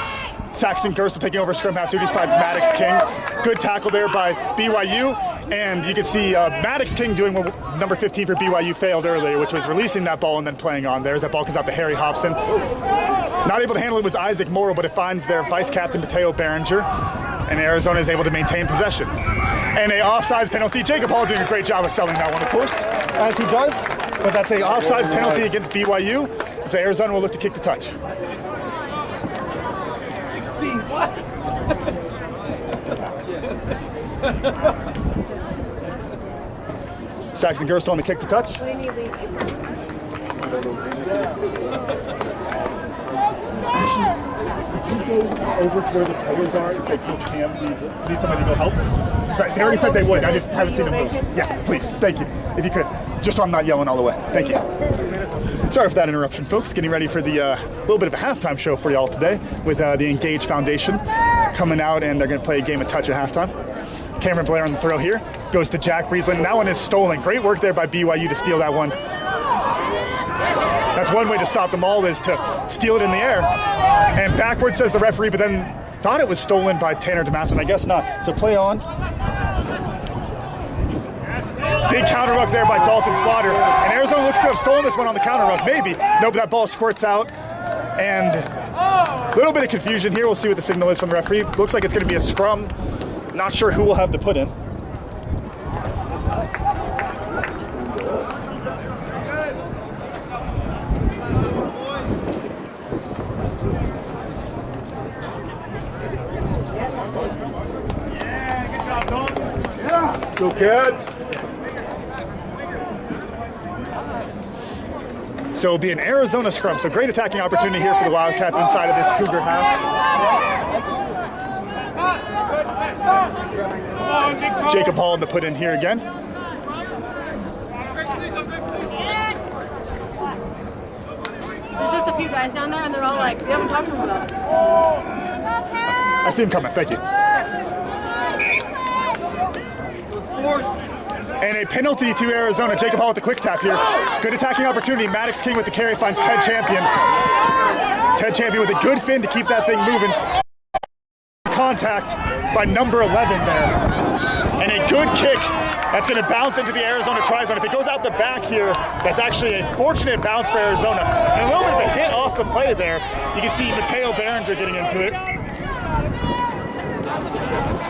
Saxon Gerstle taking over scrum half duties, finds Maddox King. Good tackle there by BYU. And you can see Maddox King doing what number 15 for BYU failed earlier, which was releasing that ball and then playing on there as that ball comes out to Harry Hobson. Not able to handle it was Isaac Morrow, but it finds their vice captain Mateo Berenger, and Arizona is able to maintain possession. And a offsides penalty. Jacob Hall doing a great job of selling that one, of course, as he does. But that's a offsides penalty against BYU. So Arizona will look to kick the touch. 16, what? Saxon Gerstle on the kick to touch. Could you go over to where the players are and say Coach Cam needs somebody to go help? Sorry, they already said they would. I just haven't seen them move. Yeah, please. Thank you. If you could. Just so I'm not yelling all the way. Thank you. Sorry for that interruption, folks. Getting ready for the little bit of a halftime show for y'all today with the Engage Foundation coming out, and they're going to play a game of touch at halftime. Cameron Blair on the throw here. Goes to Jack Breesland. That one is stolen. Great work there by BYU to steal that one. That's one way to stop them all, is to steal it in the air. And backwards, says the referee, but then thought it was stolen by Tanner Damason. I guess not. So play on. Big counter ruck there by Dalton Slaughter. And Arizona looks to have stolen this one on the counter ruck. Maybe. No, but that ball squirts out. And a little bit of confusion here. We'll see what the signal is from the referee. Looks like it's going to be a scrum. Not sure who will have to put in. Go kids. So it'll be an Arizona scrum. So great attacking opportunity here for the Wildcats inside of this Cougar half. Jacob Hall to put in here again. There's just a few guys down there, and they're all like, we haven't talked to them about it. I see him coming. Thank you. And a penalty to Arizona. Jacob Hall with the quick tap here. Good attacking opportunity. Maddox King with the carry finds Ted Champion. Ted Champion with a good fin to keep that thing moving. Contact by number 11 there. And a good kick that's going to bounce into the Arizona try zone. If it goes out the back here, that's actually a fortunate bounce for Arizona. And a little bit of a hit off the play there. You can see Mateo Berenger getting into it.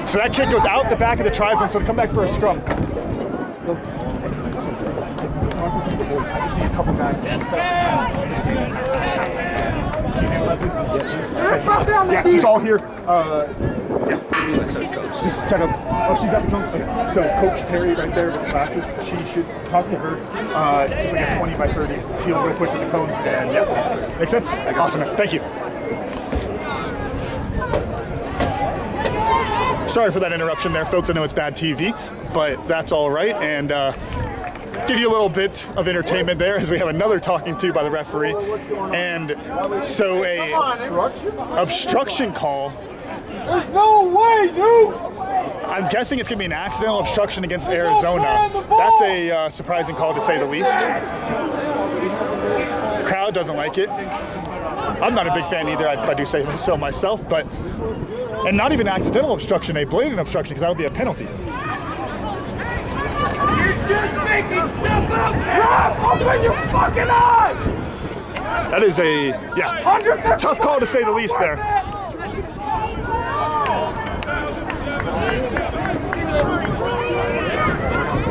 So that kick goes out the back of the try zone, so to come back for a scrum. Yeah, she's all here. Yeah. Just set up. Oh, she's got the coach. Okay. So Coach Terry right there with the glasses. She should talk to her. Just like a 20 by 30 field real quick with the cones. And yeah, makes sense. Awesome. Thank you. Sorry for that interruption there, folks. I know it's bad TV, but that's all right. And give you a little bit of entertainment there as we have another talking to by the referee. And so a obstruction call. There's no way, dude! I'm guessing it's going to be an accidental obstruction against Arizona. That's a surprising call, to say the least. Crowd doesn't like it. I'm not a big fan either, if I do say so myself, but, and not even accidental obstruction, a blatant obstruction, because that would be a penalty. You're just making stuff up! Rob, open your fucking eyes! That is a, yeah, tough call to say the least there.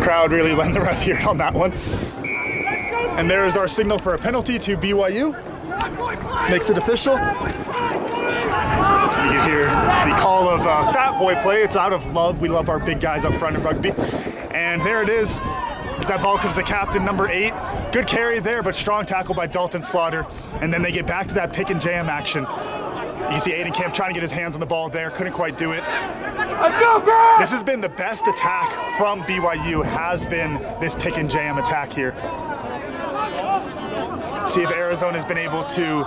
Crowd really letting the ref here on that one. And there is our signal for a penalty to BYU. Makes it official. You can hear the call of fat boy play. It's out of love. We love our big guys up front in rugby. And there it is. As that ball comes to captain, number 8. Good carry there, but strong tackle by Dalton Slaughter. And then they get back to that pick and jam action. You can see Aiden Camp trying to get his hands on the ball there, couldn't quite do it. Let's go, girl! This has been the best attack from BYU, has been this pick and jam attack here. See if Arizona's been able to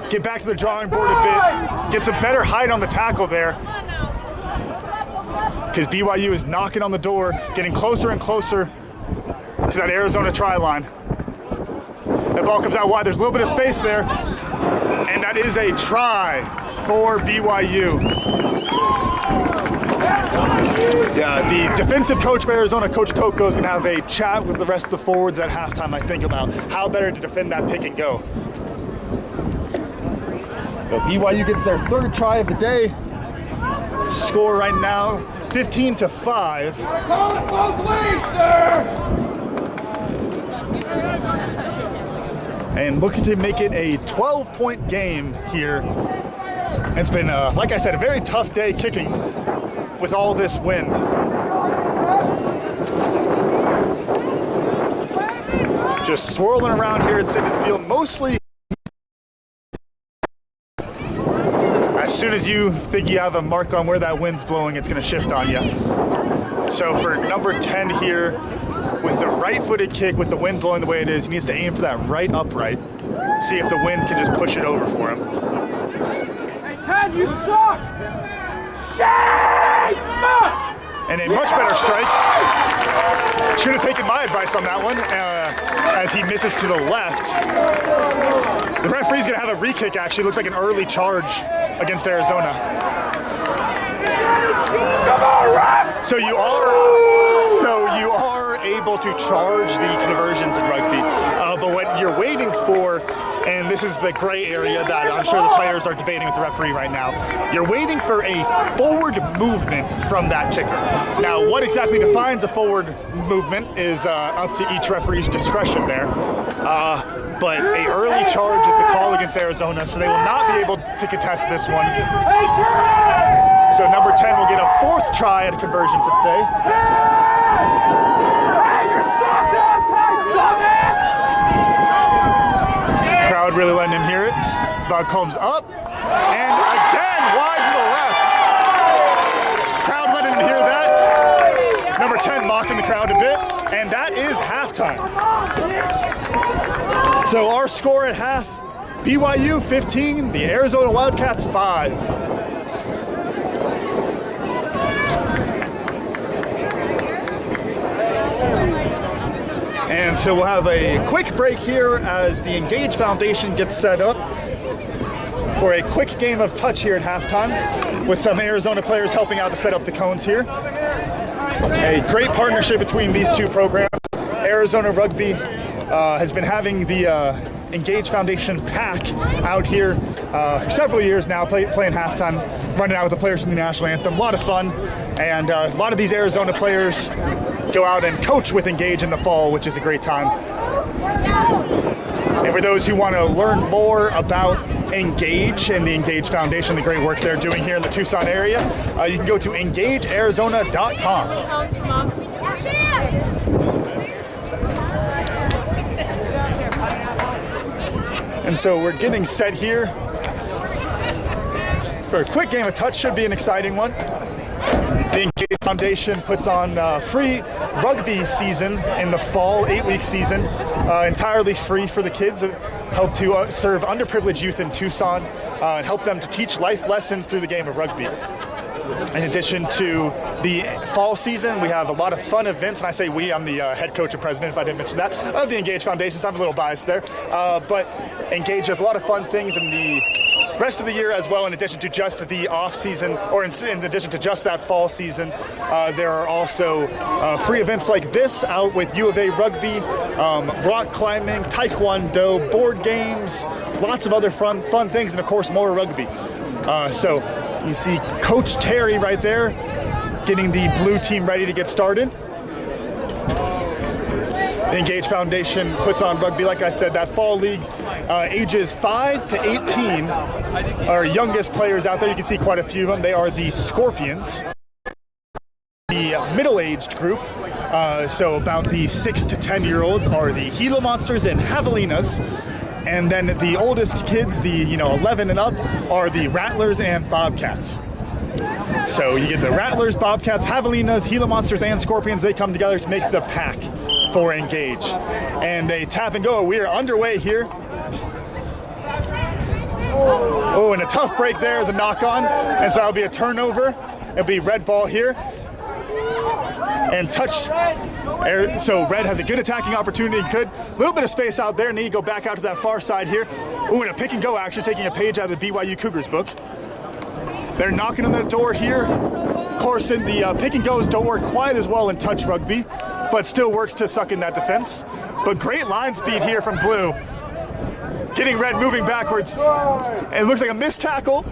get back to the drawing board a bit, get some better height on the tackle there. Because BYU is knocking on the door, getting closer and closer to that Arizona try line. That ball comes out wide, there's a little bit of space there, and that is a try for BYU. Yeah, the defensive coach of Arizona, Coach Coco, is going to have a chat with the rest of the forwards at halftime, I think, about how better to defend that pick and go. So BYU gets their 3rd try of the day. Score right now, 15-5. Call both ways, sir! And looking to make it a 12-point game here. It's been, like I said, a very tough day kicking with all this wind. Just swirling around here at Simmons Field, mostly. As soon as you think you have a mark on where that wind's blowing, it's going to shift on you. So for number 10 here, with the right-footed kick, with the wind blowing the way it is, he needs to aim for that right upright. See if the wind can just push it over for him. Hey, Ted, you suck! Shame! And a much better strike. Should have taken my advice on that one, as he misses to the left. The referee's going to have a re-kick, actually. Looks like an early charge against Arizona. Come on, ref! So you are able to charge the conversions in rugby, but what you're waiting for, and this is the gray area that I'm sure the players are debating with the referee right now, you're waiting for a forward movement from that kicker. Now, what exactly defines a forward movement is up to each referee's discretion there, but a early charge is the call against Arizona, so they will not be able to contest this one. So number 10 will get a 4th try at a conversion for today. Crowd really letting him hear it. Ball comes up, and again wide to the left. Crowd letting him hear that. Number 10 mocking the crowd a bit, and that is halftime. So our score at half, BYU 15, the Arizona Wildcats 5. And so we'll have a quick break here as the Engage Foundation gets set up for a quick game of touch here at halftime with some Arizona players helping out to set up the cones here. A great partnership between these two programs. Arizona Rugby has been having the Engage Foundation pack out here for several years now, playing halftime, running out with the players from the national anthem. A lot of fun, and a lot of these Arizona players go out and coach with Engage in the fall, which is a great time. And for those who want to learn more about Engage and the Engage Foundation, the great work they're doing here in the Tucson area, you can go to engagearizona.com. And so we're getting set here for a quick game of touch. Should be an exciting one. The Engage Foundation puts on free rugby season in the fall, 8-week season, entirely free for the kids. Help to serve underprivileged youth in Tucson and help them to teach life lessons through the game of rugby. In addition to the fall season, we have a lot of fun events, and I say we, I'm the head coach and president, if I didn't mention that, of the Engage Foundation, so I'm a little biased there. But Engage does a lot of fun things in the rest of the year as well, in addition to just the off season, or in addition to just that fall season. There are also free events like this out with U of A Rugby, rock climbing, taekwondo, board games, lots of other fun things, and of course more rugby. So you see Coach Terry right there getting the blue team ready to get started. The Engage Foundation puts on rugby, like I said, that fall league. Ages 5 to 18 are youngest players out there. You can see quite a few of them. They are the Scorpions. The middle-aged group So about the 6 to 10-year-olds are the Gila Monsters and Javelinas. And then the oldest kids, the 11 and up, are the Rattlers and Bobcats. So you get the Rattlers, Bobcats, Javelinas, Gila Monsters, and Scorpions. They come together to make the pack for Engage. And they tap and go. We are underway here. Oh, and a tough break there is a knock on. And so that'll be a turnover. It'll be red ball here. And touch. So red has a good attacking opportunity. Good. A little bit of space out there. Need to go back out to that far side here. Ooh, and a pick and go action, taking a page out of the BYU Cougars book. They're knocking on the door here. Of course, in the pick and goes don't work quite as well in touch rugby, but still works to suck in that defense. But great line speed here from blue. Getting red moving backwards. And it looks like a missed tackle.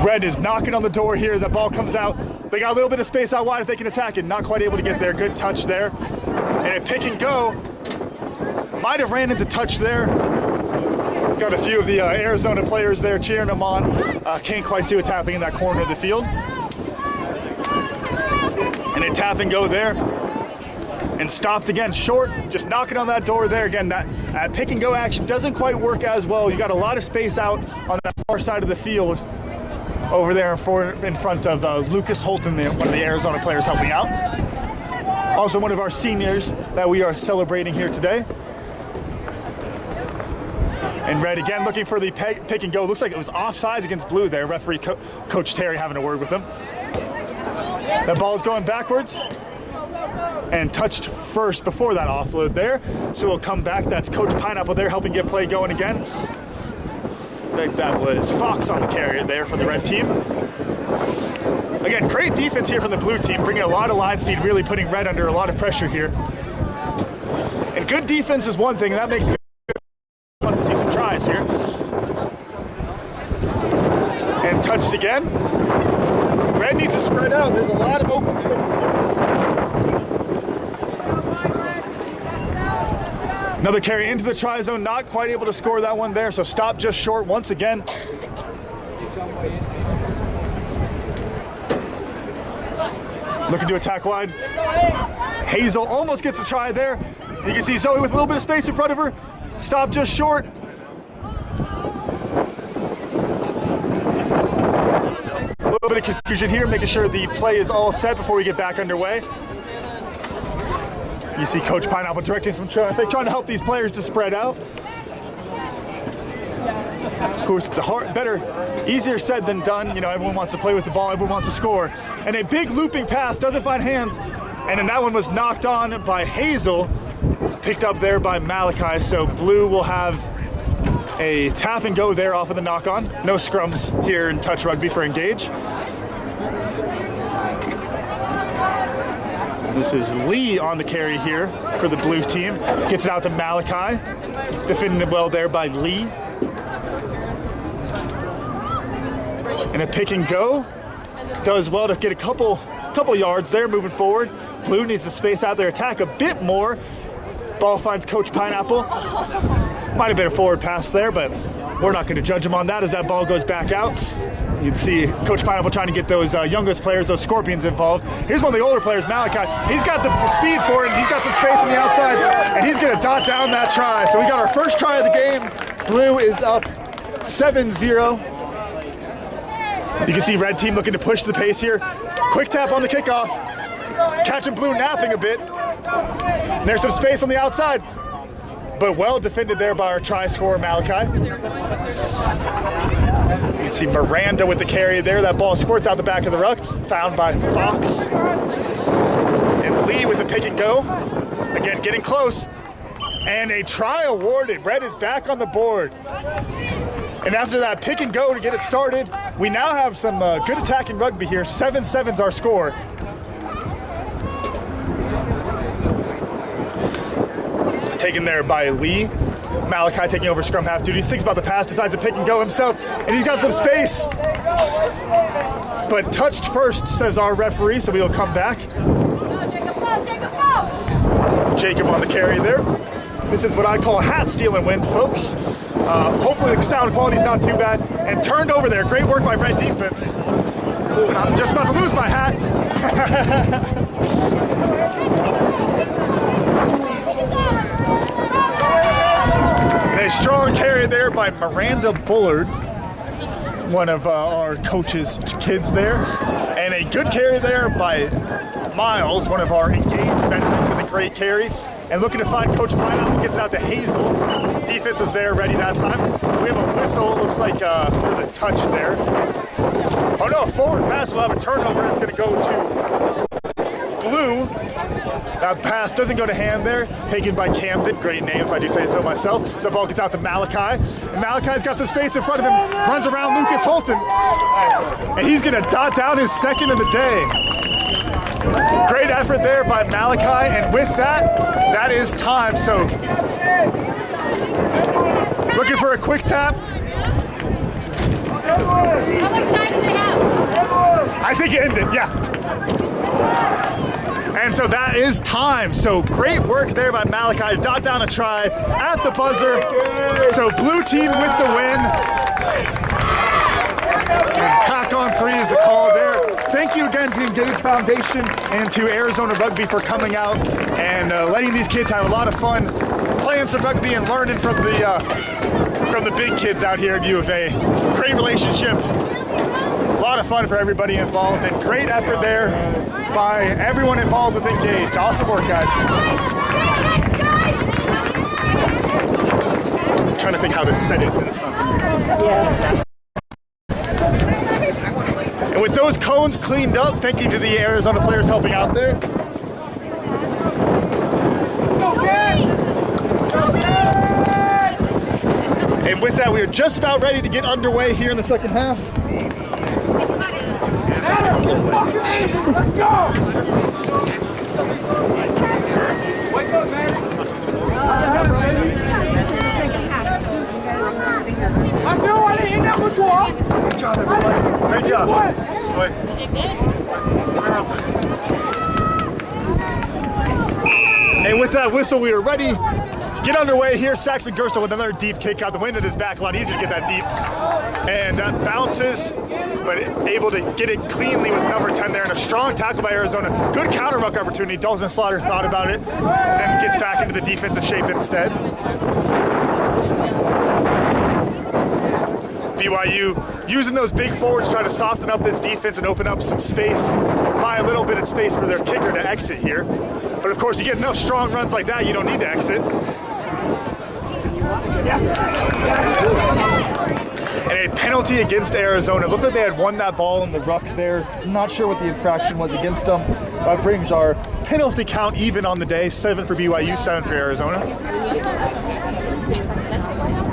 Red is knocking on the door here as that ball comes out. They got a little bit of space out wide if they can attack it. Not quite able to get there. Good touch there. And a pick and go. Might have ran into touch there. Got a few of the Arizona players there cheering them on. Can't quite see what's happening in that corner of the field. And a tap and go there. And stopped again short, just knocking on that door there. Again, that pick and go action doesn't quite work as well. You got a lot of space out on that far side of the field over there in front of Lucas Holton, one of the Arizona players helping out. Also one of our seniors that we are celebrating here today. And red again looking for the pick and go. Looks like it was offsides against blue there. Referee Coach Terry having a word with him. That ball is going backwards. And touched first before that offload there. So we'll come back. That's Coach Pineapple there helping get play going again. I think that was Fox on the carrier there for the red team. Again, great defense here from the blue team, bringing a lot of line speed, really putting red under a lot of pressure here. And good defense is one thing, and that makes it good. Wants to see some tries here. And touched again. Red needs to spread out. There's a lot of open space here. Another carry into the try zone, not quite able to score that one there, so stop just short once again. Looking to attack wide. Hazel almost gets a try there. You can see Zoe with a little bit of space in front of her. Stop just short. A little bit of confusion here, making sure the play is all set before we get back underway. You see Coach Pineapple directing some traffic, trying to help these players to spread out. Of course, it's easier said than done. Everyone wants to play with the ball, everyone wants to score. And a big looping pass doesn't find hands. And then that one was knocked on by Hazel, picked up there by Malachi. So blue will have a tap and go there off of the knock on. No scrums here in touch rugby for Engage. This is Lee on the carry here for the blue team. Gets it out to Malachi. Defending it well there by Lee. And a pick and go. Does well to get a couple yards there moving forward. Blue needs to space out their attack a bit more. Ball finds Coach Pineapple. Might have been a forward pass there, but we're not going to judge him on that as that ball goes back out. You can see Coach Pineapple trying to get those youngest players, those Scorpions, involved. Here's one of the older players, Malachi. He's got the speed for it. He's got some space on the outside, and he's going to dot down that try. So we got our first try of the game. Blue is up 7-0. You can see red team looking to push the pace here. Quick tap on the kickoff. Catching blue napping a bit. And there's some space on the outside. But well defended there by our try scorer, Malachi. You see Miranda with the carry there. That ball squirts out the back of the ruck. Found by Fox. And Lee with the pick and go. Again, getting close. And a try awarded. Red is back on the board. And after that pick and go to get it started, we now have some good attacking rugby here. 7-7's our score. Taken there by Lee. Malachi taking over scrum half duty. Thinks about the pass, decides to pick and go himself, and he's got some space. But touched first, says our referee, so we'll come back. Jacob on the carry there. This is what I call a hat stealing win, folks. Hopefully the sound quality's not too bad. And turned over there. Great work by red defense. I'm just about to lose my hat. And a strong carry there by Miranda Bullard, one of our coach's kids there. And a good carry there by Miles, one of our engaged veterans with a great carry. And looking to find Coach Pineapple, gets it out to Hazel. Defense was there ready that time. We have a whistle, looks like for the touch there. Oh no, forward pass, we'll have a turnover. It's gonna go to Blue. That pass doesn't go to hand there, taken by Camden. Great name, if I do say so myself. So the ball gets out to Malachi. And Malachi's got some space in front of him, runs around Lucas Holton. And he's gonna dot down his second of the day. Great effort there by Malachi, and with that, that is time. So, looking for a quick tap. How much time do they have? I think it ended, yeah. And so that is time. So great work there by Malachi to dot down a try at the buzzer. So blue team with the win. And pack on three is the call there. Thank you again to Engage Foundation and to Arizona Rugby for coming out and letting these kids have a lot of fun playing some rugby and learning from the big kids out here at U of A. Great relationship, a lot of fun for everybody involved, and great effort there by everyone involved with Engage. Awesome work, guys. I'm trying to think how to set it. Yeah. And with those cones cleaned up, thank you to the Arizona players helping out there. And with that, we are just about ready to get underway here in the second half. Let's go! Wake up, man! I'm doing it in that one, Good job, everybody. Great job. And with that whistle, we are ready to get underway here. Saxon Gerstle with another deep kick out. The wind at his back, a lot easier to get that deep. And that bounces, but able to get it cleanly was number 10 there. And a strong tackle by Arizona. Good counter ruck opportunity. Dalton Slaughter thought about it, and then gets back into the defensive shape instead. BYU using those big forwards, trying to soften up this defense and open up some space, buy a little bit of space for their kicker to exit here. But of course, you get enough strong runs like that, you don't need to exit. And a penalty against Arizona. It looked like they had won that ball in the ruck there. I'm not sure what the infraction was against them. That brings our penalty count even on the day. 7 for BYU, 7 for Arizona.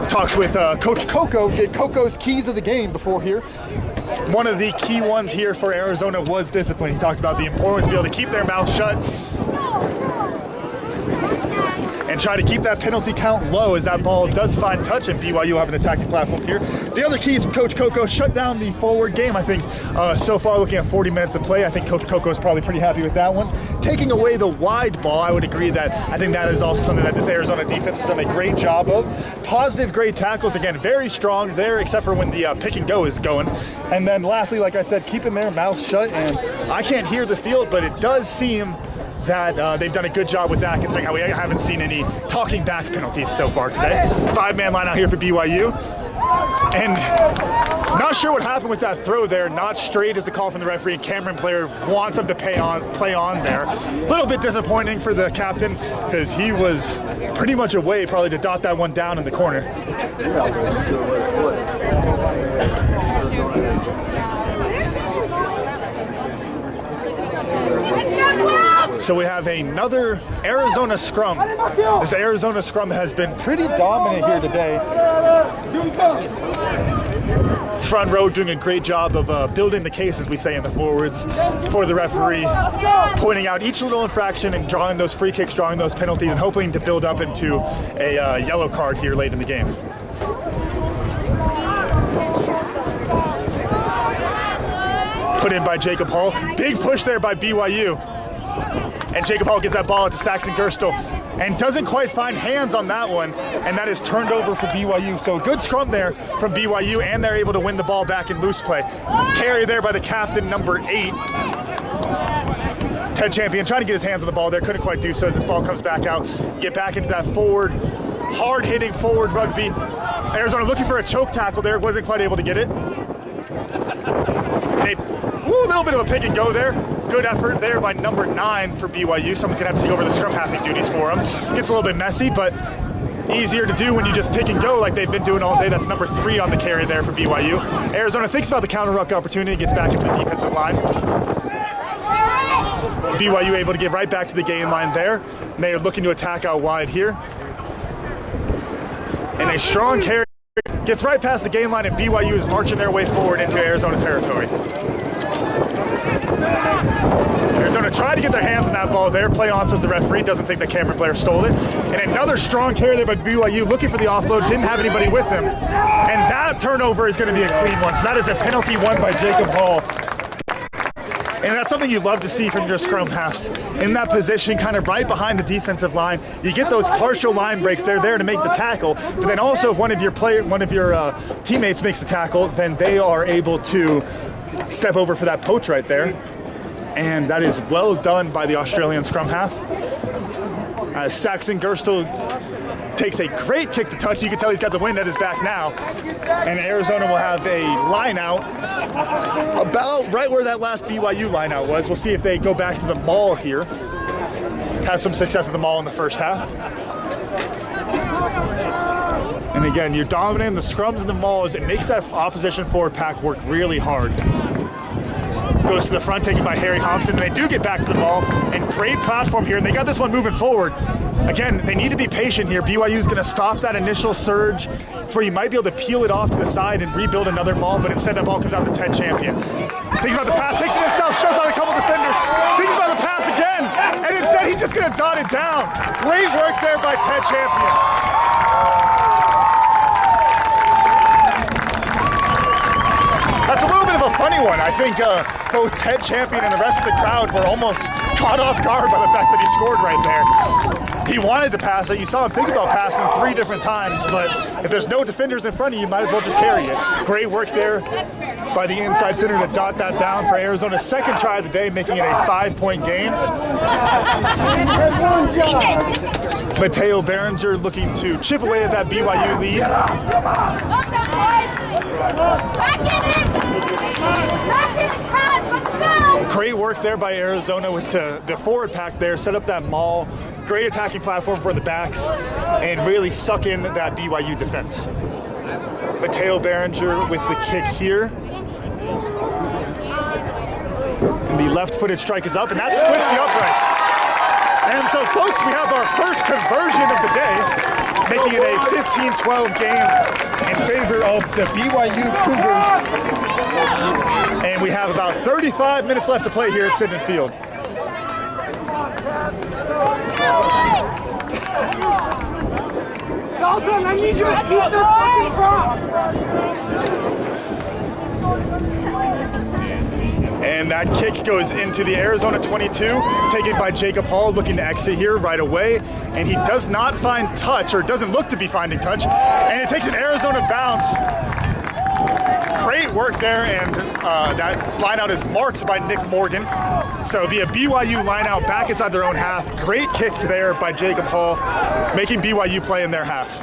Talks with Coach Coco, get Coco's keys of the game before here. One of the key ones here for Arizona was discipline. He talked about the importance to be able to keep their mouth shut and try to keep that penalty count low as that ball does find touch, and BYU have an attacking platform here. The other keys from Coach Coco, shut down the forward game. I think so far looking at 40 minutes of play, I think Coach Coco is probably pretty happy with that one. Taking away the wide ball, I would agree that I think that is also something that this Arizona defense has done a great job of. Positive, great tackles, again, very strong there, except for when the pick and go is going. And then lastly, like I said, keeping their mouth shut, and I can't hear the field, but it does seem that they've done a good job with that, considering how we haven't seen any talking back penalties so far today. 5-man line out here for BYU. And not sure what happened with that throw there. Not straight is the call from the referee. Cameron player wants him to play on there. A little bit disappointing for the captain because he was pretty much away probably to dot that one down in the corner. So we have another Arizona scrum. This Arizona scrum has been pretty dominant here today. Front row doing a great job of building the case, as we say in the forwards, for the referee, pointing out each little infraction and drawing those free kicks, drawing those penalties, and hoping to build up into a yellow card here late in the game. Put in by Jacob Hall. Big push there by BYU. And Jacob Hall gets that ball out to Saxon Gerstle. and doesn't quite find hands on that one, and that is turned over for BYU. So a good scrum there from BYU, and they're able to win the ball back in loose play. Carry there by the captain, number 8. Ted Champion trying to get his hands on the ball there, couldn't quite do so as this ball comes back out. Get back into that forward, hard-hitting forward rugby. Arizona looking for a choke tackle there, wasn't quite able to get it. A little bit of a pick and go there. Good effort there by number 9 for BYU. Someone's gonna have to take over the scrum halfing duties for him. Gets a little bit messy, but easier to do when you just pick and go like they've been doing all day. That's number 3 on the carry there for BYU. Arizona thinks about the counter ruck opportunity, gets back into the defensive line. BYU able to get right back to the gain line there. And they are looking to attack out wide here. And a strong carry gets right past the gain line, and BYU is marching their way forward into Arizona territory. Arizona tried to get their hands on that ball there. Play on, says the referee. Doesn't think the Cameron player stole it. And another strong carry there by BYU, looking for the offload. Didn't have anybody with him. And that turnover is going to be a clean one. So that is a penalty won by Jacob Hall. And that's something you love to see from your scrum halves. In that position, kind of right behind the defensive line, you get those partial line breaks. They're there to make the tackle. But then also, if one of your teammates makes the tackle, then they are able to step over for that poach right there. And that is well done by the Australian scrum half. As Saxon Gerstel takes a great kick to touch. You can tell he's got the wind at his back now. And Arizona will have a line out about right where that last BYU line out was. We'll see if they go back to the maul here. Has some success at the maul in the first half. And again, you're dominating the scrums and the mauls. It makes that opposition forward pack work really hard. Goes to the front, taken by Harry Hobson. And they do get back to the ball, and great platform here. And they got this one moving forward. Again, they need to be patient here. BYU is going to stop that initial surge. It's where you might be able to peel it off to the side and rebuild another ball, but instead that ball comes out to Ted Champion. Thinks about the pass, takes it himself, shows out a couple defenders. Thinks about the pass again, and instead he's just going to dot it down. Great work there by Ted Champion. That's a little bit of a funny one. I think both Ted Champion and the rest of the crowd were almost caught off guard by the fact that he scored right there. He wanted to pass it. You saw him think about passing 3 different times, but if there's no defenders in front of you, you might as well just carry it. Great work there by the inside center to dot that down for Arizona's second try of the day, making it a 5-point game. Mateo Berenger looking to chip away at that BYU lead. Great work there by Arizona with the forward pack there, set up that maul. Great attacking platform for the backs and really suck in that BYU defense. Mateo Berenger with the kick here. And the left-footed strike is up, and that splits the uprights. And so, folks, we have our first conversion of the day, making it a 15-12 game in favor of the BYU Cougars. And we have about 35 minutes left to play here at Sidman Field. Dalton, I need you to keep the fucking prop. And that kick goes into the Arizona 22, taken by Jacob Hall, looking to exit here right away. And he does not find touch, or doesn't look to be finding touch. And it takes an Arizona bounce. Great work there, and that lineout is marked by Nick Morgan. So it'll be a BYU lineout back inside their own half. Great kick there by Jacob Hall, making BYU play in their half.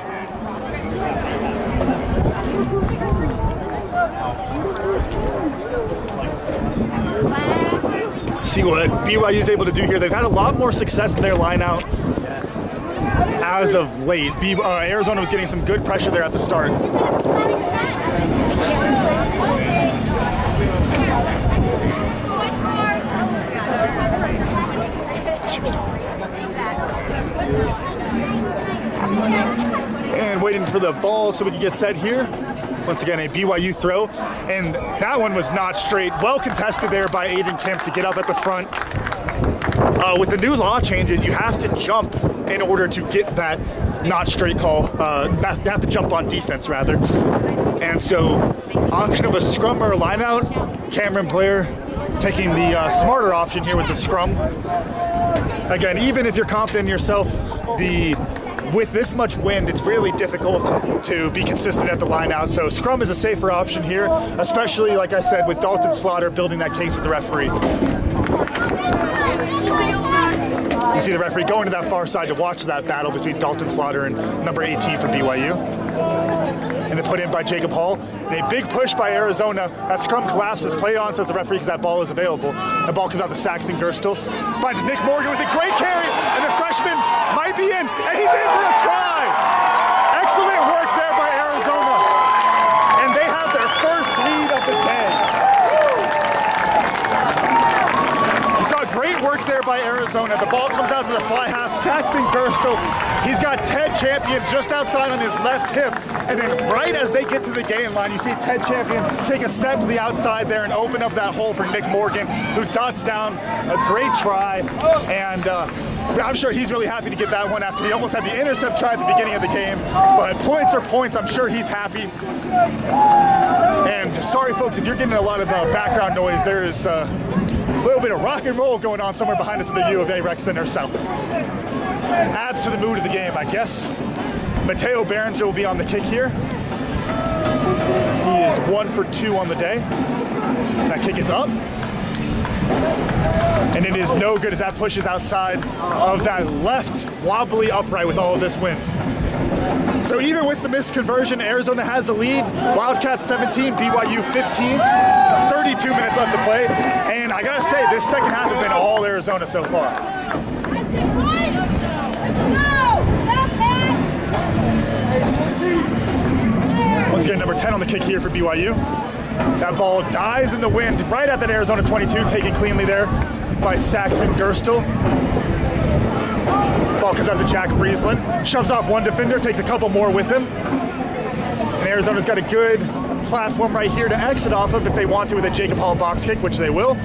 See what BYU is able to do here. They've had a lot more success in their lineout as of late. Arizona was getting some good pressure there at the start. And waiting for the ball so we can get set here. Once again, a BYU throw. And that one was not straight. Well contested there by Aiden Kemp to get up at the front. With the new law changes, you have to jump in order to get that not straight call. You have to jump on defense, rather. And so, option of a scrum or a lineout. Cameron Blair taking the smarter option here with the scrum. Again, even if you're confident in yourself, with this much wind, it's really difficult to be consistent at the line out. So scrum is a safer option here, especially, like I said, with Dalton Slaughter building that case with the referee. You see the referee going to that far side to watch that battle between Dalton Slaughter and number 18 for BYU. And then put in by Jacob Hall. And a big push by Arizona. That scrum collapses. Play on, says the referee, because that ball is available. The ball comes out to Saxon Gerstle. Finds Nick Morgan with a great carry. And the freshman might be in. And he's in for a try. Excellent work there by Arizona. And they have their first lead of the day. You saw great work there by Arizona. The ball comes out to the fly half. Saxon Gerstle. He's got Ted Champion just outside on his left hip. And then right as they get to the gain line, you see Ted Champion take a step to the outside there and open up that hole for Nick Morgan, who dots down a great try. And I'm sure he's really happy to get that one after he almost had the intercept try at the beginning of the game. But points are points. I'm sure he's happy. And sorry, folks, if you're getting a lot of background noise, there is a little bit of rock and roll going on somewhere behind us at the U of A Rec Center. So adds to the mood of the game, I guess. Mateo Berenger will be on the kick here. He is 1 for 2 on the day. That kick is up. And it is no good as that pushes outside of that left wobbly upright with all of this wind. So even with the missed conversion, Arizona has the lead. Wildcats 17, BYU 15. 32 minutes left to play. And I gotta say, this second half has been all Arizona so far. Once again, number 10 on the kick here for BYU. That ball dies in the wind right at that Arizona 22, taken cleanly there by Saxon Gerstle. Ball comes out to Jack Breeslin, shoves off one defender, takes a couple more with him. And Arizona's got a good platform right here to exit off of if they want to with a Jacob Hall box kick, which they will.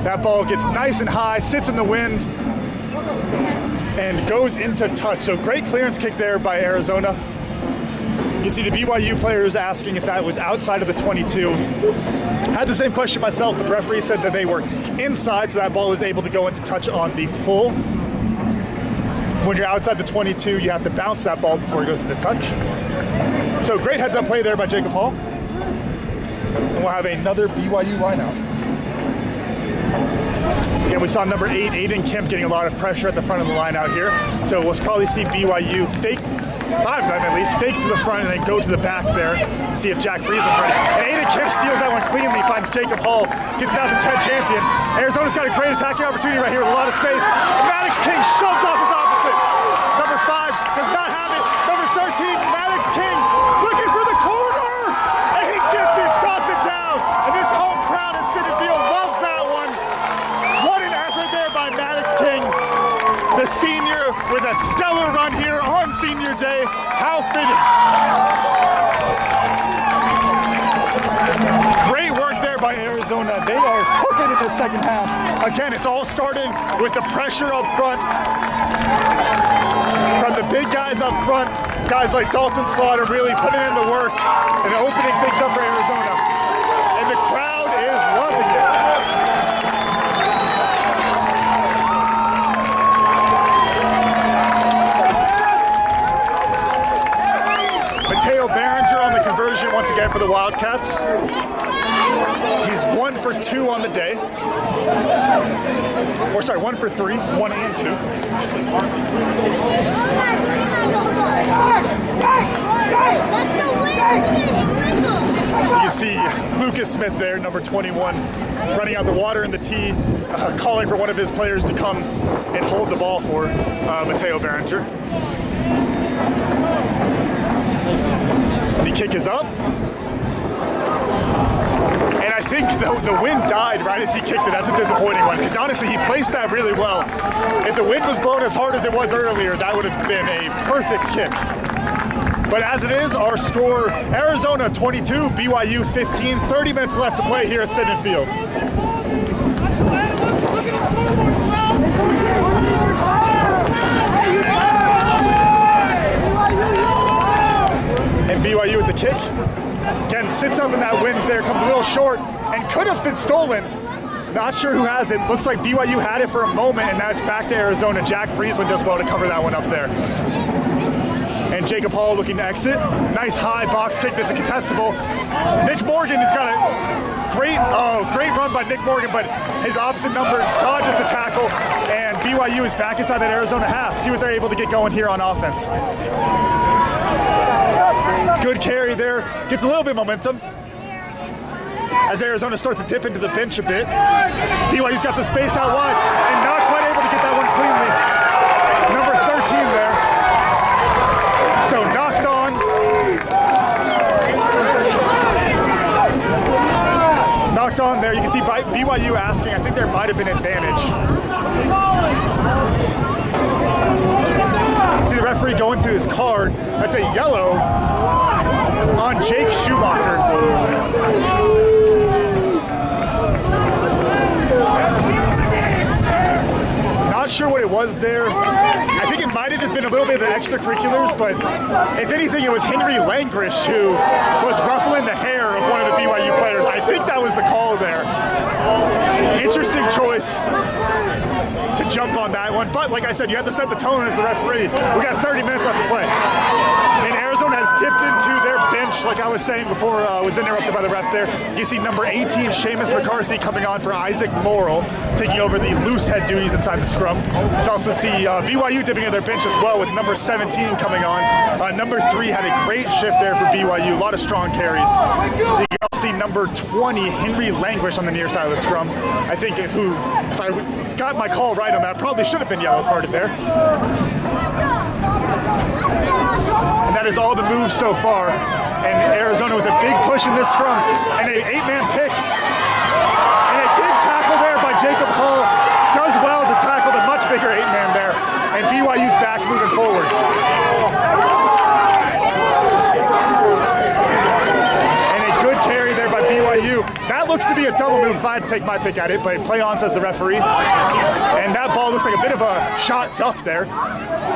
That ball gets nice and high, sits in the wind, and goes into touch. So great clearance kick there by Arizona. You see the BYU players asking if that was outside of the 22. Had the same question myself, but the referee said that they were inside, so that ball is able to go into touch on the full. When you're outside the 22, you have to bounce that ball before it goes into touch. So great heads-up play there by Jacob Hall. And we'll have another BYU lineout. Again, we saw number 8, Aiden Kemp, getting a lot of pressure at the front of the line out here. So we'll probably see BYU fake, 5 of them at least, fake to the front and then go to the back there, see if Jack Breeslin's ready. And Aiden Kemp steals that one cleanly, finds Jacob Hall, gets it out to Ted Champion. Arizona's got a great attacking opportunity right here with a lot of space. Maddox King shoves off his opposite. Number 5 does not have it. Number 13, Maddox King, looking for the corner, and he gets it, dots it down. And this home crowd in Citi Field loves that one. What an effort there by Maddox King. The senior with a stellar run here on senior day. How fitting. Great work there by Arizona. They are cooking in the second half. Again, it's all started with the pressure up front. From the big guys up front, guys like Dalton Slaughter really putting in the work and opening things up for Arizona. And the crowd is loving it. Mateo Berenger on the conversion once again for the Wildcats. He's 1 for 2 on the day. Or sorry, 1 for 3, 1 and 2. You can see Lucas Smith there, number 21, running out the water in the tee, calling for one of his players to come and hold the ball for Mateo Berenger. The kick is up. And I think the wind died right as he kicked it. That's a disappointing one, because honestly, he placed that really well. If the wind was blowing as hard as it was earlier, that would have been a perfect kick. But as it is, our score, Arizona 22, BYU 15, 30 minutes left to play here at Citi Field. And BYU with the kick. Again, sits up in that wind there, comes a little short, and could have been stolen. Not sure who has it. Looks like BYU had it for a moment, and now it's back to Arizona. Jack Breeslin does well to cover that one up there. And Jacob Hall looking to exit. Nice high box kick. This is contestable. Nick Morgan has got a great run by Nick Morgan, but his opposite number dodges the tackle, and BYU is back inside that Arizona half. See what they're able to get going here on offense. Good carry there. Gets a little bit of momentum as Arizona starts to dip into the bench a bit. BYU's got some space out wide and not quite able to get that one cleanly. Number 13 there. So knocked on. Knocked on there. You can see BYU asking, I think there might have been advantage. See the referee going to his card. That's a yellow on Jake Schumacher. Not sure what it was there. I think it might have just been a little bit of the extracurriculars, but if anything, it was Henry Langrish who was ruffling the hair of one of the BYU players. I think that was the call there. Interesting choice to jump on that one, but like I said, you have to set the tone as the referee. We got 30 minutes left to play. And Arizona has dipped into their bench, like I was saying before I was interrupted by the ref there. You see number 18, Seamus McCarthy, coming on for Isaac Morrill, taking over the loose head duties inside the scrum. You also see BYU dipping into their bench as well with number 17 coming on. Number 3 had a great shift there for BYU, a lot of strong carries. You can also see number 20, Henry Langrish on the near side of the scrum. I think who, if I got my call right on that, probably should have been yellow carded there. And that is all the moves so far. And Arizona with a big push in this scrum and an 8-man pick. And a big tackle there by Jacob Hall. Does well to tackle the much bigger 8-man there. And BYU's back moving forward. And a good carry there by BYU. That looks to be a double move if I had to take my pick at it, but play on, says the referee. And that ball looks like a bit of a shot duck there.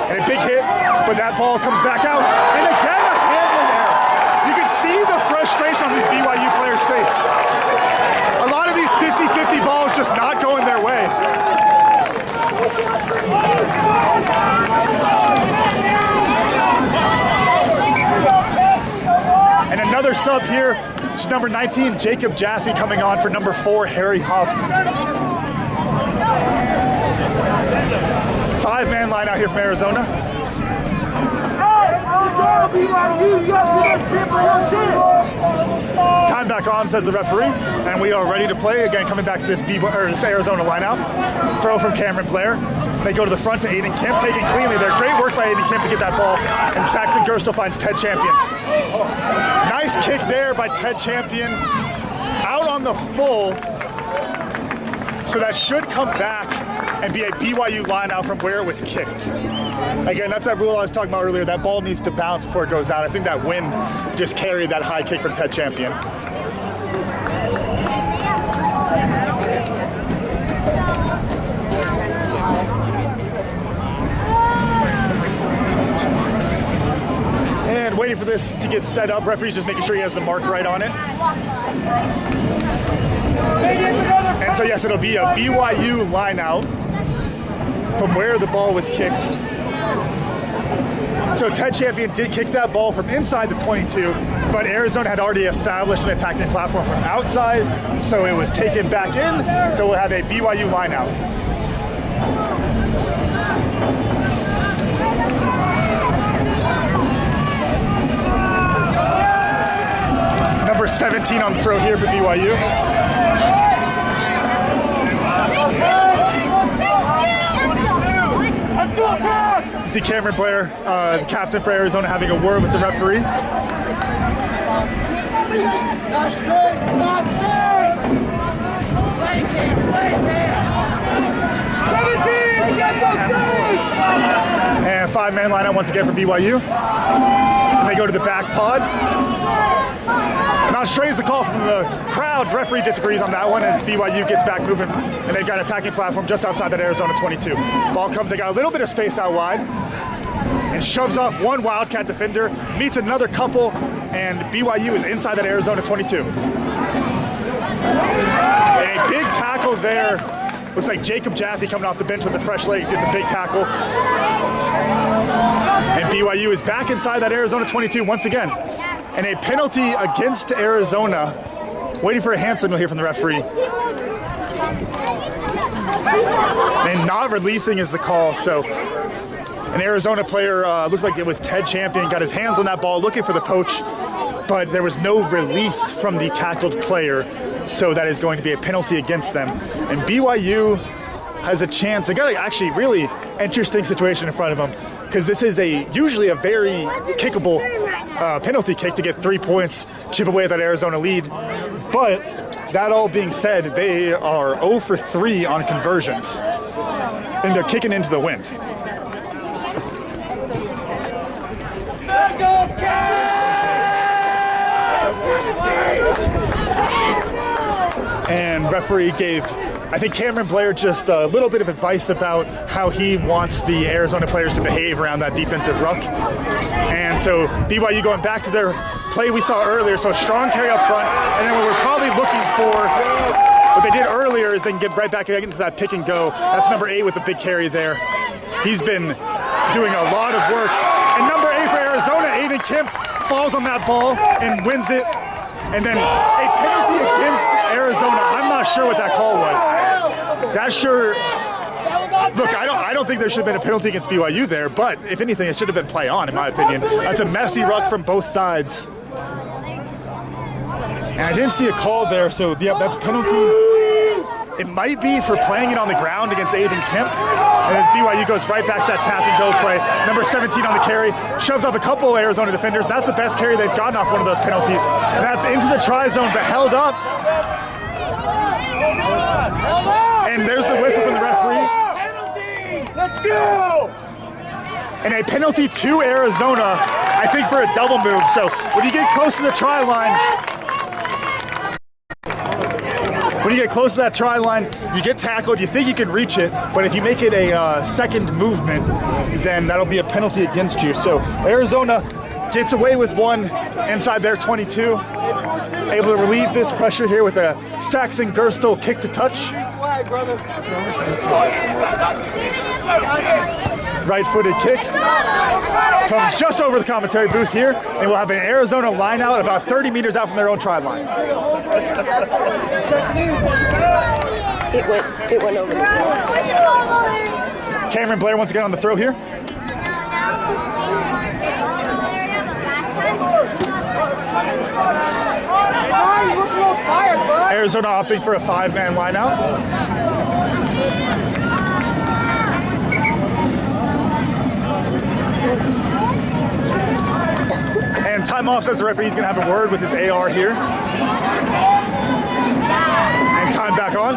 And a big hit, but that ball comes back out. And again, a handling error. You can see the frustration on these BYU players' face. A lot of these 50-50 balls just not going their way. And another sub here, it's number 19, Jacob Jaffe, coming on for number 4, Harry Hobson. 5-man line out here from Arizona. Time back on, says the referee, and we are ready to play. Again, coming back to this Arizona lineout. Throw from Cameron Blair. They go to the front to Aiden Kemp, taking cleanly there. Great work by Aiden Kemp to get that ball. And Saxon Gerstle finds Ted Champion. Nice kick there by Ted Champion. Out on the full. So that should come back and be a BYU line out from where it was kicked. Again, that's that rule I was talking about earlier. That ball needs to bounce before it goes out. I think that wind just carried that high kick from Ted Champion. And waiting for this to get set up. Referee's just making sure he has the mark right on it. And so yes, it'll be a BYU line out from where the ball was kicked. So Ted Champion did kick that ball from inside the 22, but Arizona had already established an attacking platform from outside, so it was taken back in, so we'll have a BYU line out. Number 17 on the throw here for BYU. You see Cameron Blair, the captain for Arizona, having a word with the referee. And 5-man lineout once again for BYU. And they go to the back pod. Now straightens the call from the crowd. Referee disagrees on that one as BYU gets back moving, and they've got an attacking platform just outside that Arizona 22. Ball comes, they got a little bit of space out wide, and shoves off one Wildcat defender, meets another couple, and BYU is inside that Arizona 22. And a big tackle there. Looks like Jacob Jaffe coming off the bench with the fresh legs gets a big tackle. And BYU is back inside that Arizona 22 once again. And a penalty against Arizona. Waiting for a hand signal here from the referee. And not releasing is the call. So an Arizona player, looks like it was Ted Champion, got his hands on that ball looking for the poach, but there was no release from the tackled player. So that is going to be a penalty against them. And BYU has a chance. They got an actually really interesting situation in front of them, because this is usually a very kickable penalty kick to get 3 points, chip away at that Arizona lead. But that all being said, they are 0 for 3 on conversions, and they're kicking into the wind. And referee gave, I think, Cameron Blair just a little bit of advice about how he wants the Arizona players to behave around that defensive ruck. And so BYU going back to their play we saw earlier, so strong carry up front, and then what we're probably looking for, what they did earlier is they can get right back into that pick and go. That's number 8 with the big carry there. He's been doing a lot of work. And number 8 for Arizona, Aiden Kemp, falls on that ball and wins it. And then a penalty against Arizona. I'm not sure what that call was. Look, I don't think there should have been a penalty against BYU there, but if anything, it should have been play on, in my opinion. That's a messy ruck from both sides. And I didn't see a call there, so yep, that's a penalty. It might be for playing it on the ground against Aiden Kemp. And as BYU goes right back to that tap and go play, number 17 on the carry, shoves off a couple Arizona defenders. That's the best carry they've gotten off one of those penalties. And that's into the try zone, but held up. And there's the whistle from the referee. Let's go! And a penalty to Arizona, I think, for a double move. So when you get close to the try line, you get tackled, you think you can reach it, but if you make it a second movement, then that'll be a penalty against you. So Arizona gets away with one inside their 22, able to relieve this pressure here with a Saxon Gerstel kick to touch. Right-footed kick comes just over the commentary booth here, and we'll have an Arizona line out about 30 meters out from their own try line. It went over. Cameron Blair once again on the throw here. Arizona opting for a 5-man line out. And timeoff says the referee's going to have a word with his AR here. And time back on.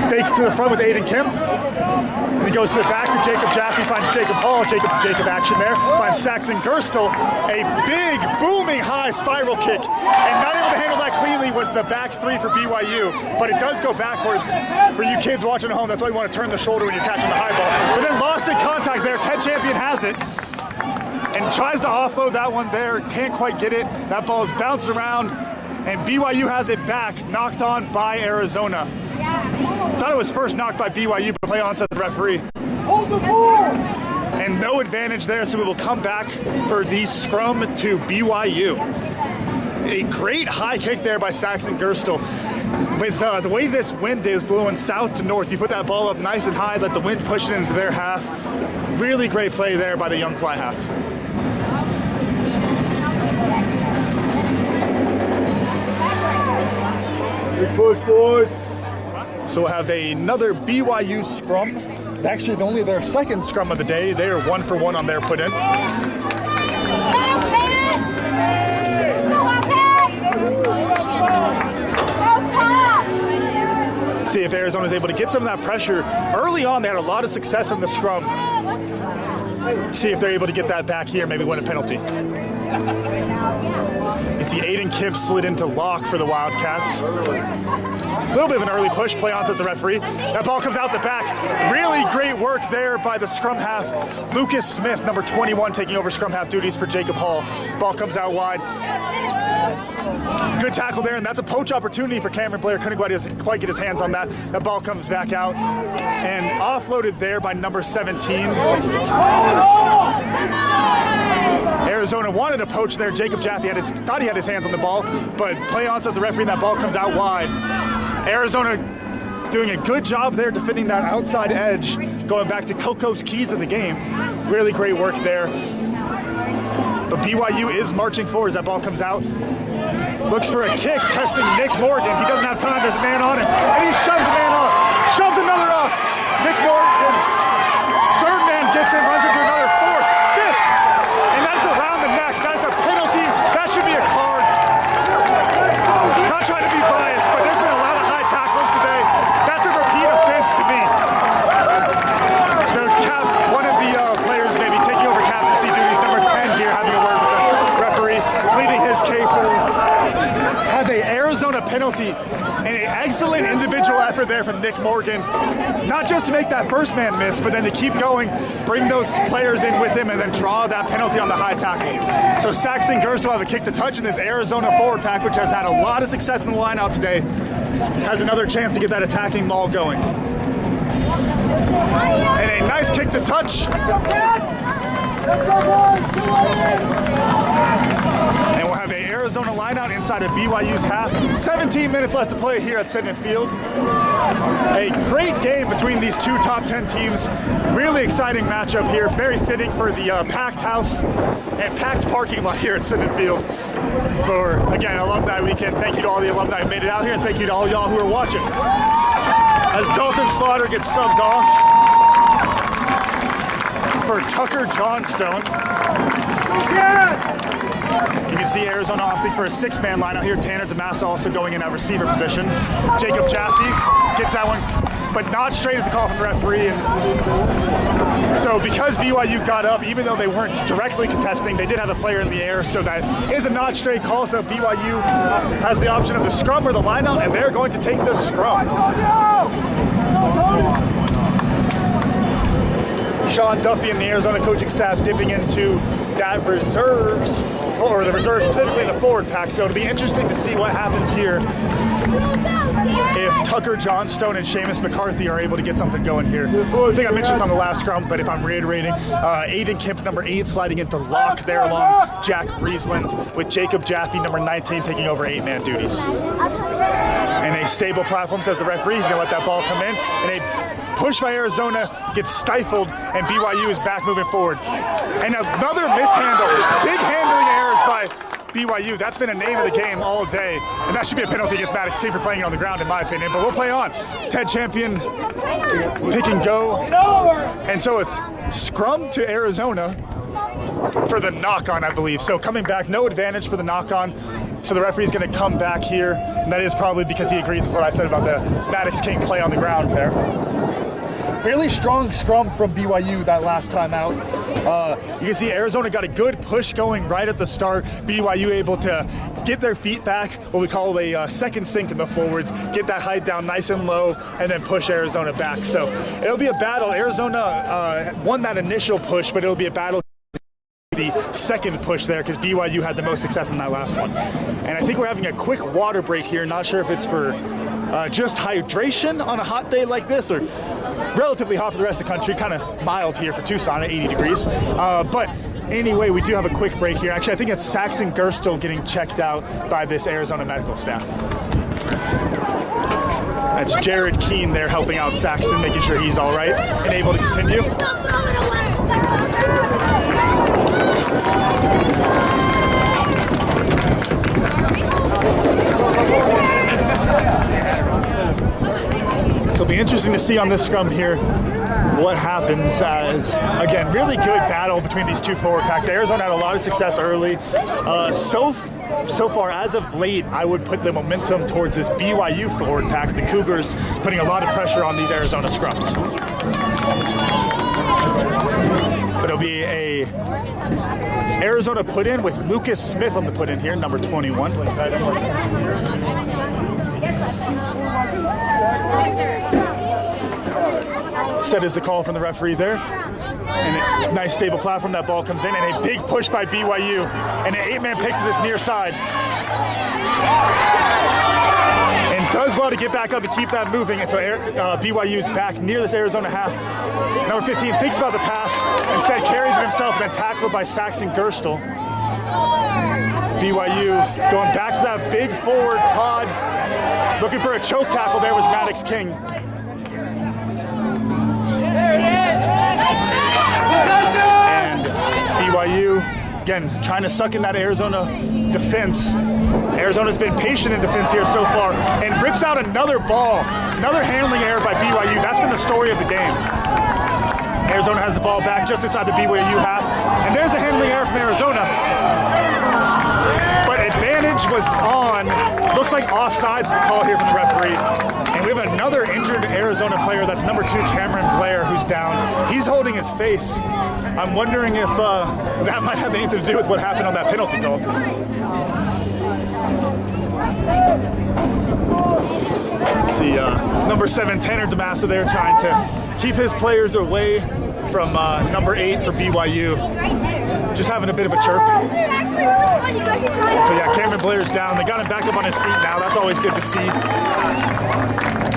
Fake to the front with Aiden Kemp. And he goes to the back to Jacob Jaffe, finds Jacob Hall. Jacob action there. Finds Saxon Gerstel. A big, booming high spiral kick. And not able to handle that cleanly was the back 3 for BYU. But it does go backwards for you kids watching at home. That's why you want to turn the shoulder when you're catching the high ball. But then lost in contact there. Ted Champion has it. And tries to offload that one there, can't quite get it. That ball is bouncing around, and BYU has it back, knocked on by Arizona. Thought it was first knocked by BYU, but play on says the referee. Hold the ball! And no advantage there, so we will come back for the scrum to BYU. A great high kick there by Saxon Gerstel. With the way this wind is blowing south to north, you put that ball up nice and high, let the wind push it into their half. Really great play there by the young fly half. Big push, boys. So we'll have another BYU scrum. Actually, only their second scrum of the day. They are 1 for 1 on their put in. See if Arizona's able to get some of that pressure. Early on, they had a lot of success in the scrum. See if they're able to get that back here, maybe win a penalty. You see Aiden Kemp slid into lock for the Wildcats. A little bit of an early push, play on says the referee. That ball comes out the back. Really great work there by the scrum half. Lucas Smith, number 21, taking over scrum half duties for Jacob Hall. Ball comes out wide. Good tackle there, and that's a poach opportunity for Cameron Blair. Couldn't quite get his hands on that. That ball comes back out and offloaded there by number 17. Arizona wanted to poach there. Jacob Jaffe thought he had his hands on the ball, but play on says the referee, and that ball comes out wide. Arizona doing a good job there defending that outside edge, going back to Coco's keys of the game. Really great work there. But BYU is marching forward as that ball comes out. Looks for a kick, testing Nick Morgan. He doesn't have time, there's a man on him, and he shoves a man off. Shoves another off. Nick Morgan, third man gets in, runs into another, fourth, fifth, and that's around the neck. That's a penalty. That should be a card. Not trying to be biased, but there's been a lot of high tackles today. That's a repeat offense to me. One of the players maybe taking over captaincy duties, number 10 here, having a word with the referee, pleading his case for have an Arizona penalty, and an excellent individual effort there from Nick Morgan, not just to make that first man miss, but then to keep going, bring those players in with him, and then draw that penalty on the high tackle. So Saxon Gerst will have a kick to touch in this Arizona forward pack, which has had a lot of success in the line out today, has another chance to get that attacking ball going. And a nice kick to touch. And we'll have an Arizona lineout inside of BYU's half. 17 minutes left to play here at Sydney Field. A great game between these two top 10 teams. Really exciting matchup here. Very fitting for the packed house and packed parking lot here at Sydney Field for, again, Alumni Weekend. Thank you to all the alumni who made it out here, and thank you to all y'all who are watching. As Dalton Slaughter gets subbed off for Tucker Johnstone. You can see Arizona opting for a 6-man lineup here. Tanner DeMassa also going in at receiver position. Jacob Jaffe gets that one, but not straight as a call from the referee. And so because BYU got up, even though they weren't directly contesting, they did have a player in the air, so that is a not straight call. So BYU has the option of the scrum or the lineout, and they're going to take the scrum. Sean Duffy and the Arizona coaching staff dipping into that reserves, or the reserves specifically in the forward pack. So it'll be interesting to see what happens here if Tucker Johnstone and Seamus McCarthy are able to get something going here. I think I mentioned this on the last scrum, but if I'm reiterating, Aiden Kemp, number 8, sliding into lock there along Jack Breesland, with Jacob Jaffe, number 19, taking over 8-man duties. And a stable platform, says the referee. He's going to let that ball come in. And a push by Arizona gets stifled, and BYU is back moving forward. And another mishandle. Big handling errors by BYU. That's been a name of the game all day. And that should be a penalty against Maddox King for playing it on the ground, in my opinion. But we'll play on. Ted Champion, pick and go. And so it's scrum to Arizona for the knock-on, I believe. So coming back, no advantage for the knock-on. So the referee's going to come back here. And that is probably because he agrees with what I said about the Maddox King play on the ground there. Really strong scrum from BYU that last time out. You can see Arizona got a good push going right at the start. BYU able to get their feet back, what we call a second sink in the forwards, get that height down nice and low, and then push Arizona back. So it'll be a battle. Arizona won that initial push, but it'll be a battle the second push there, because BYU had the most success in that last one. And I think we're having a quick water break here. Not sure if it's for just hydration on a hot day like this, or relatively hot for the rest of the country. Kind of mild here for Tucson at 80 degrees. But anyway, we do have a quick break here. Actually, I think it's Saxon Gerstel getting checked out by this Arizona medical staff. That's Jared Keene there helping out Saxon, making sure he's all right and able to continue. So it'll be interesting to see on this scrum here what happens, as, again, really good battle between these two forward packs. Arizona had a lot of success early. So far, as of late, I would put the momentum towards this BYU forward pack. The Cougars putting a lot of pressure on these Arizona scrums. But it'll be a Arizona put in with Lucas Smith on the put in here, number 21. Set is the call from the referee there. And a nice stable platform, that ball comes in, and a big push by BYU, and an 8-man pick to this near side. And does well to get back up and keep that moving, and so BYU's back near this Arizona half. Number 15 thinks about the pass, instead carries it himself, and then tackled by Saxon Gerstle. BYU going back to that big forward pod. Looking for a choke tackle there was Maddox King. And BYU, again, trying to suck in that Arizona defense. Arizona's been patient in defense here so far and rips out another ball. Another handling error by BYU. That's been the story of the game. Arizona has the ball back just inside the BYU half. And there's a handling error from Arizona. But advantage was on. Looks like offsides the call here from the referee. And we have another injured Arizona player. That's number 2, Cameron Blair, who's down. He's holding his face. I'm wondering if that might have anything to do with what happened on that penalty goal. Let's see, number 7, Tanner DeMassa there, trying to keep his players away from number 8 for BYU. Just having a bit of a chirp. So yeah, Cameron Blair's down. They got him back up on his feet now. That's always good to see.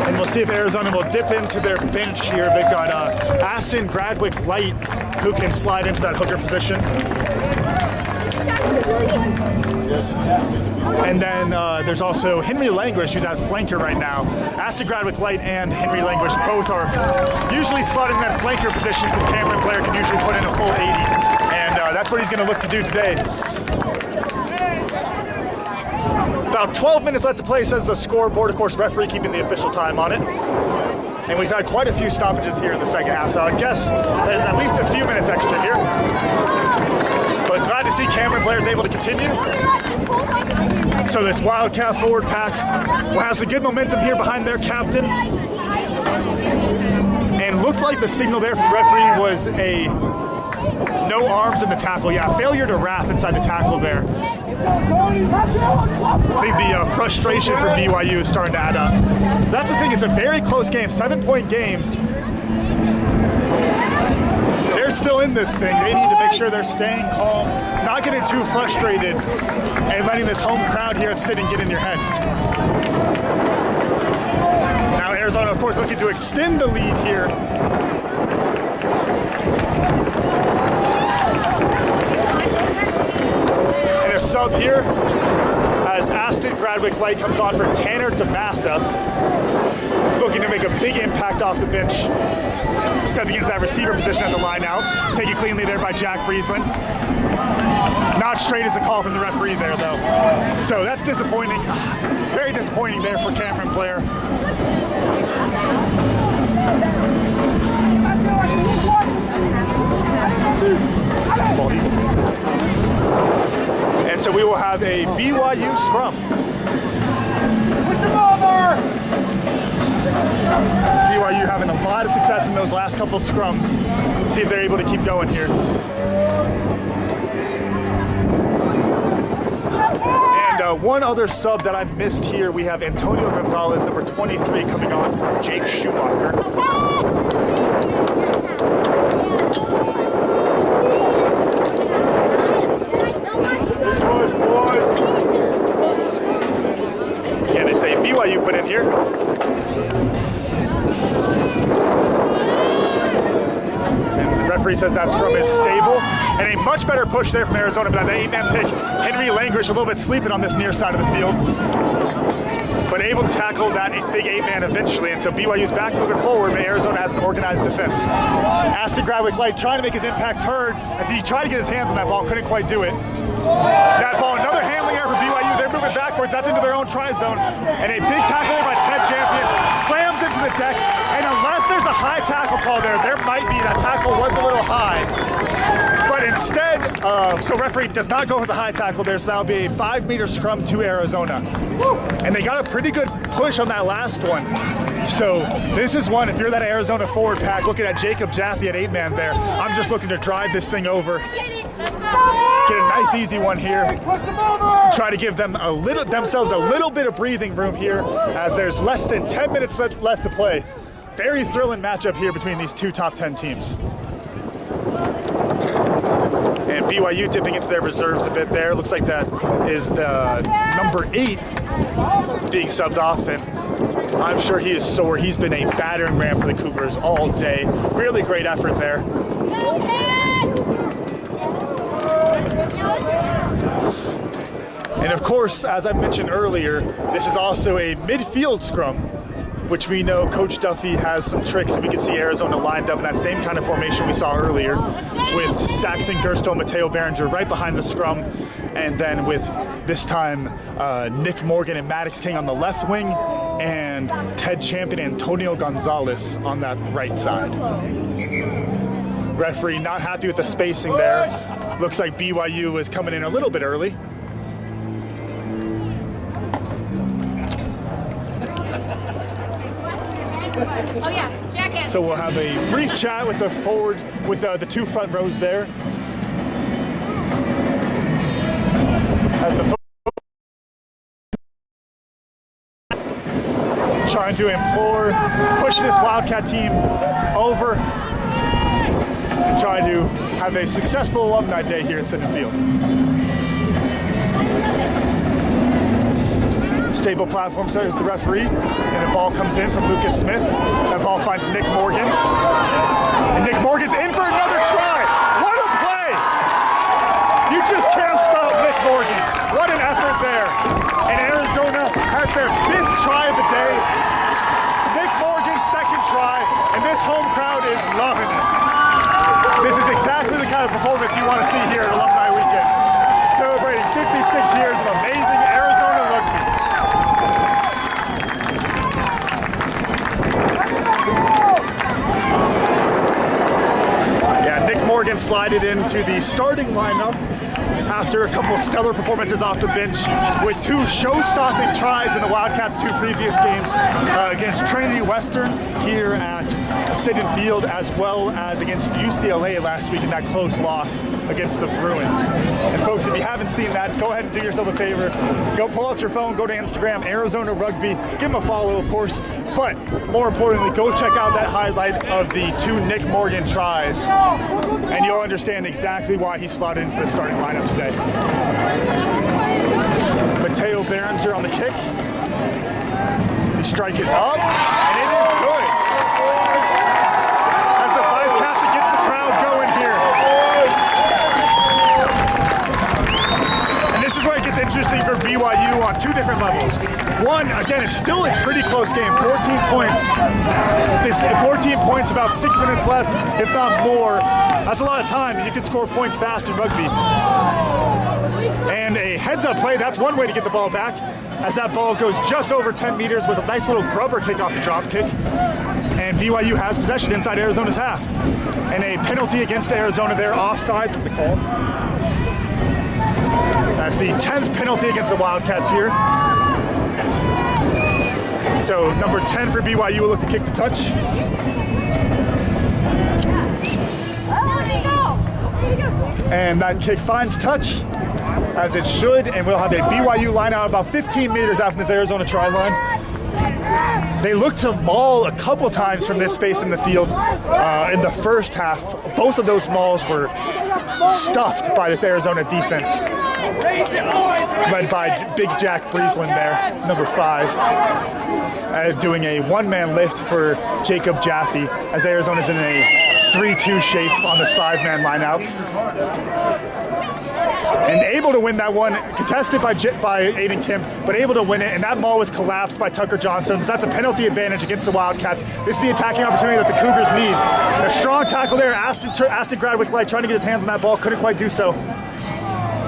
And we'll see if Arizona will dip into their bench here. They've got Aston Gradwick Light, who can slide into that hooker position. And then there's also Henry Languish, who's at flanker right now. Aston Gradwick Light and Henry Languish both are usually slotted in that flanker position because Cameron Blair can usually put in a full 80. And that's what he's going to look to do today. About 12 minutes left to play, says the scoreboard. Of course, referee keeping the official time on it. And we've had quite a few stoppages here in the second half, so I guess there's at least a few minutes extra here. But glad to see Cameron Blair's able to continue. So this Wildcat forward pack has a good momentum here behind their captain. And looked like the signal there from the referee was a no arms in the tackle. Yeah, failure to wrap inside the tackle there. I think the frustration for BYU is starting to add up. That's the thing, it's a very close game, 7-point game. They're still in this thing. They need to make sure they're staying calm, not getting too frustrated, and letting this home crowd here at Sitting get in your head. Now Arizona, of course, looking to extend the lead here. And a sub here as Aston Gradwick Light comes on for Tanner DeMassa, looking to make a big impact off the bench. Stepping into that receiver position at the line out. Taken cleanly there by Jack Breeslin. Not straight as the call from the referee there, though. So that's disappointing. Very disappointing there for Cameron Blair. And so we will have a BYU scrum. BYU having a lot of success in those last couple of scrums. See if they're able to keep going here. And one other sub that I missed here, we have Antonio Gonzalez, number 23, coming on for Jake Schumacher. Again, it's a BYU put in here. And the referee says that scrum is stable. And a much better push there from Arizona, but that 8-man pick, Henry Languish a little bit sleeping on this near side of the field. But able to tackle that big 8-man eventually. And so BYU's back moving forward, but Arizona has an organized defense. Aston Gradwick Light trying to make his impact heard as he tried to get his hands on that ball, couldn't quite do it. That ball, another handling error for BYU. They're moving backwards. That's into their own try zone. And a big tackle there by Ted Champion. Slams into the deck. And unless there's a high tackle call there might be. That tackle was a little high. But instead, so referee does not go for the high tackle there. So that'll be a 5-meter scrum to Arizona. And they got a pretty good push on that last one. So this is one, if you're that Arizona forward pack, looking at Jacob Jaffe at 8-man there, I'm just looking to drive this thing over. Get a nice easy one here. Try to give them themselves a little bit of breathing room here as there's less than 10 minutes left to play. Very thrilling matchup here between these two top 10 teams. BYU dipping into their reserves a bit there. Looks like that is the number 8 being subbed off, and I'm sure he is sore. He's been a battering ram for the Cougars all day. Really great effort there. And of course, as I mentioned earlier, this is also a midfield scrum, which we know Coach Duffy has some tricks, and we can see Arizona lined up in that same kind of formation we saw earlier, with Saxon Gersto, Mateo Berenger right behind the scrum, and then with this time Nick Morgan and Maddox King on the left wing, and Ted Champion and Antonio Gonzalez on that right side. Referee not happy with the spacing there. Looks like BYU is coming in a little bit early. Oh yeah, jackass. So we'll have a brief chat with the forward, with the 2 front rows there. As the trying to push this Wildcat team over and try to have a successful alumni day here at Center Field. Stable platform says the referee, and the ball comes in from Lucas Smith. That ball finds Nick Morgan, and Nick Morgan's in for another try. What a play! You just can't stop Nick Morgan. What an effort there. And Arizona has their 5th try of the day. Nick Morgan's 2nd try, and this home crowd is loving it. This is exactly the kind of performance you want to see here at Alumni Weekend. Celebrating 56 years of amazing Arizona rugby. Morgan slided into the starting lineup after a couple stellar performances off the bench, with 2 show-stopping tries in the Wildcats' 2 previous games against Trinity Western here at Sidon Field, as well as against UCLA last week in that close loss against the Bruins. And folks, if you haven't seen that, go ahead and do yourself a favor. Go pull out your phone, go to Instagram, Arizona Rugby, give them a follow, of course. But more importantly, go check out that highlight of the 2 Nick Morgan tries, and you'll understand exactly why he slotted into the starting lineup today. Mateo Berenger on the kick. The strike is up, and it is good. As the vice captain gets the crowd going here. And this is where it gets interesting for BYU on 2 different levels. One, again, it's still a pretty close game, 14 points. 14 points, about 6 minutes left, if not more. That's a lot of time, and you can score points fast in rugby. And a heads-up play, that's one way to get the ball back, as that ball goes just over 10 meters with a nice little grubber kick off the drop kick. And BYU has possession inside Arizona's half. And a penalty against Arizona there, offsides is the call. That's the 10th penalty against the Wildcats here. So number 10 for BYU will look to kick to touch. And that kick finds touch, as it should, and we'll have a BYU line out about 15 meters after this Arizona try line. They looked to maul a couple times from this space in the field in the first half. Both of those mauls were stuffed by this Arizona defense, led by Big Jack Friesland there, number 5. Doing a 1-man lift for Jacob Jaffe, as Arizona's in a 3-2 shape on this 5-man lineout. And able to win that one, contested by Aiden Kim, but able to win it, and that maul was collapsed by Tucker Johnstone. So that's a penalty advantage against the Wildcats. This is the attacking opportunity that the Cougars need. A strong tackle there, Aston Gradwick Light trying to get his hands on that ball, couldn't quite do so.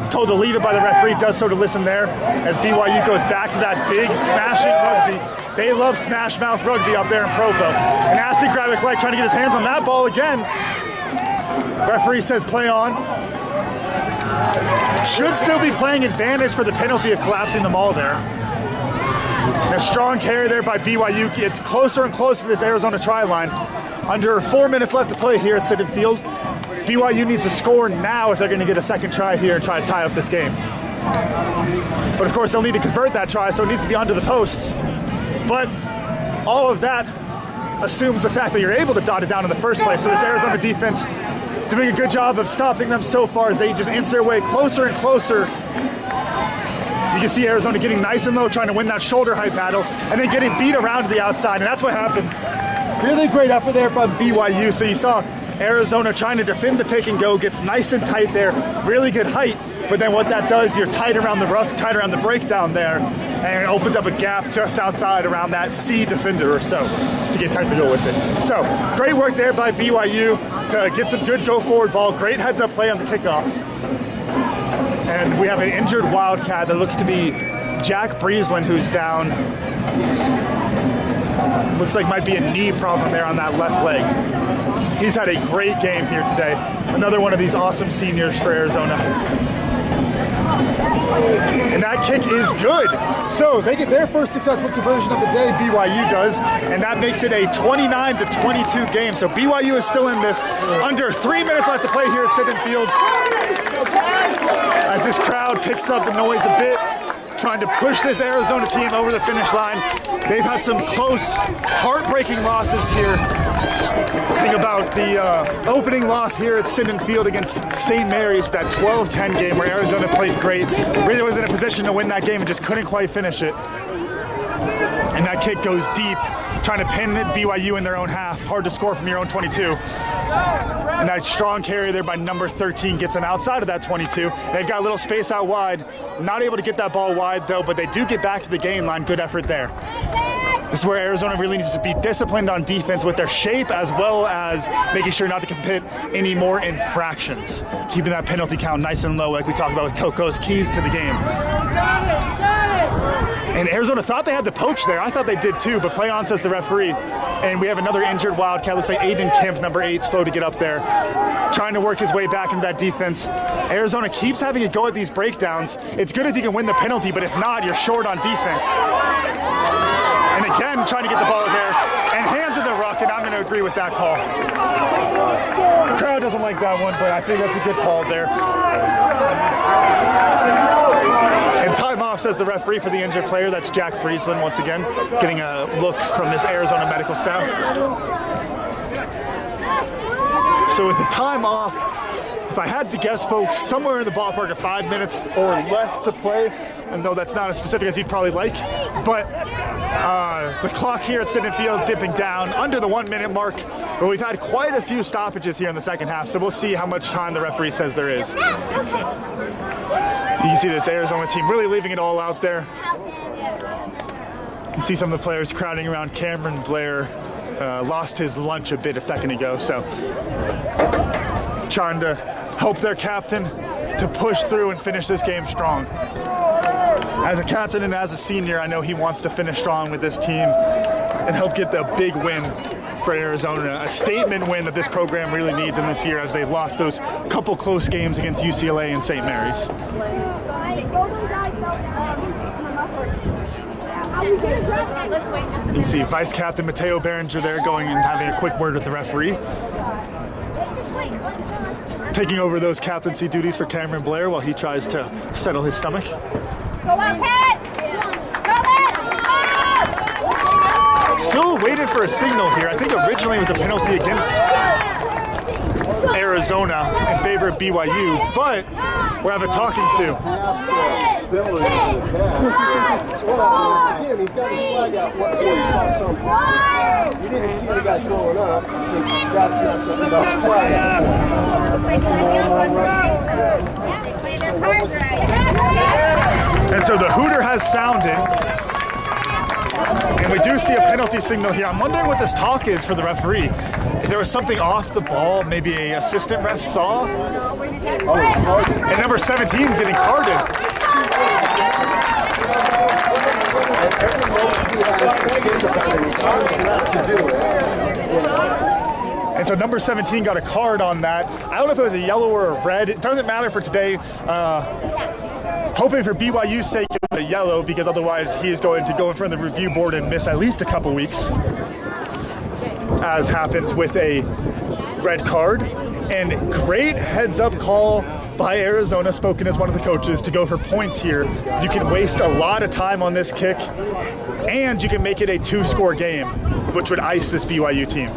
Told to leave it by the referee, does so to listen there, as BYU goes back to that big smashing rugby. They love smash mouth rugby up there in Provo. And Aston Gradwick Light trying to get his hands on that ball again. Referee says play on. Should still be playing advantage for the penalty of collapsing the maul there. And a strong carry there by BYU. It's closer and closer to this Arizona try line. Under 4 minutes left to play here at Sidon Field. BYU needs to score now if they're going to get a second try here and try to tie up this game. But of course, they'll need to convert that try, so it needs to be under the posts. But all of that assumes the fact that you're able to dot it down in the first place. So this Arizona defense doing a good job of stopping them so far as they just inch their way closer and closer. You can see Arizona getting nice and low, trying to win that shoulder height battle, and then getting beat around to the outside, and that's what happens. Really great effort there from BYU. So you saw Arizona trying to defend the pick and go, gets nice and tight there, really good height, but then what that does, you're tight around the breakdown there, and it opens up a gap just outside around that C defender or so to get technical with it. So great work there by BYU to get some good go forward ball, great heads up play on the kickoff. And we have an injured Wildcat that looks to be Jack Breeslin, who's down. Looks like might be a knee problem there on that left leg. He's had a great game here today. Another one of these awesome seniors for Arizona. And that kick is good. So they get their first successful conversion of the day, BYU does, and that makes it a 29-22 game. So BYU is still in this. Under 3 minutes left to play here at Siddon Field. As this crowd picks up the noise a bit, trying to push this Arizona team over the finish line. They've had some close, heartbreaking losses here. Think about the opening loss here at Siddon Field against St. Mary's, that 12-10 game where Arizona played great. Really was in a position to win that game and just couldn't quite finish it. And that kick goes deep, trying to pin BYU in their own half. Hard to score from your own 22. And that strong carry there by number 13 gets them outside of that 22. They've got a little space out wide. Not able to get that ball wide though, but they do get back to the gain line. Good effort there. This is where Arizona really needs to be disciplined on defense with their shape, as well as making sure not to commit any more infractions. Keeping that penalty count nice and low like we talked about with Coco's keys to the game. And Arizona thought they had the poach there. I thought they did too, but play on, says the referee. And we have another injured Wildcat. Looks like Aiden Kemp, number 8, slow to get up there. Trying to work his way back into that defense. Arizona keeps having a go at these breakdowns. It's good if you can win the penalty, but if not, you're short on defense. And again, trying to get the ball there. And hands in the ruck, and I'm going to agree with that call. The crowd doesn't like that one, but I think that's a good call there. And time off, says the referee, for the injured player. That's Jack Breeslin once again, getting a look from this Arizona medical staff. So with the time off, if I had to guess, folks, somewhere in the ballpark of 5 minutes or less to play. And though that's not as specific as you'd probably like, but the clock here at Siddon Field dipping down under the 1 minute mark, but we've had quite a few stoppages here in the second half, so we'll see how much time the referee says there is. You can see this Arizona team really leaving it all out there. You see some of the players crowding around. Cameron Blair lost his lunch a bit a second ago, so trying to help their captain to push through and finish this game strong. As a captain and as a senior, I know he wants to finish strong with this team and help get the big win for Arizona. A statement win that this program really needs in this year, as they've lost those couple close games against UCLA and St. Mary's. You see Vice Captain Mateo Berenger there going and having a quick word with the referee. Taking over those captaincy duties for Cameron Blair while he tries to settle his stomach. Go Wildcats! Still waiting for a signal here. I think originally it was a penalty against Arizona in favor of BYU, but we'll have a talking to. Again, he's got his flag out. What for? He saw something. You didn't see the guy throwing up because that's not something about your flag out. And so the hooter has sounded. And we do see a penalty signal here. I'm wondering what this talk is for the referee. If there was something off the ball, maybe an assistant ref saw. And number 17 getting carded. Every moment he has to think about an excuse not to do it. And so number 17 got a card on that. I don't know if it was a yellow or a red. It doesn't matter for today. Hoping for BYU's sake it was a yellow, because otherwise he is going to go in front of the review board and miss at least a couple weeks, as happens with a red card. And great heads up call by Arizona, spoken as one of the coaches, to go for points here. You can waste a lot of time on this kick, and you can make it a 2-score game, which would ice this BYU team.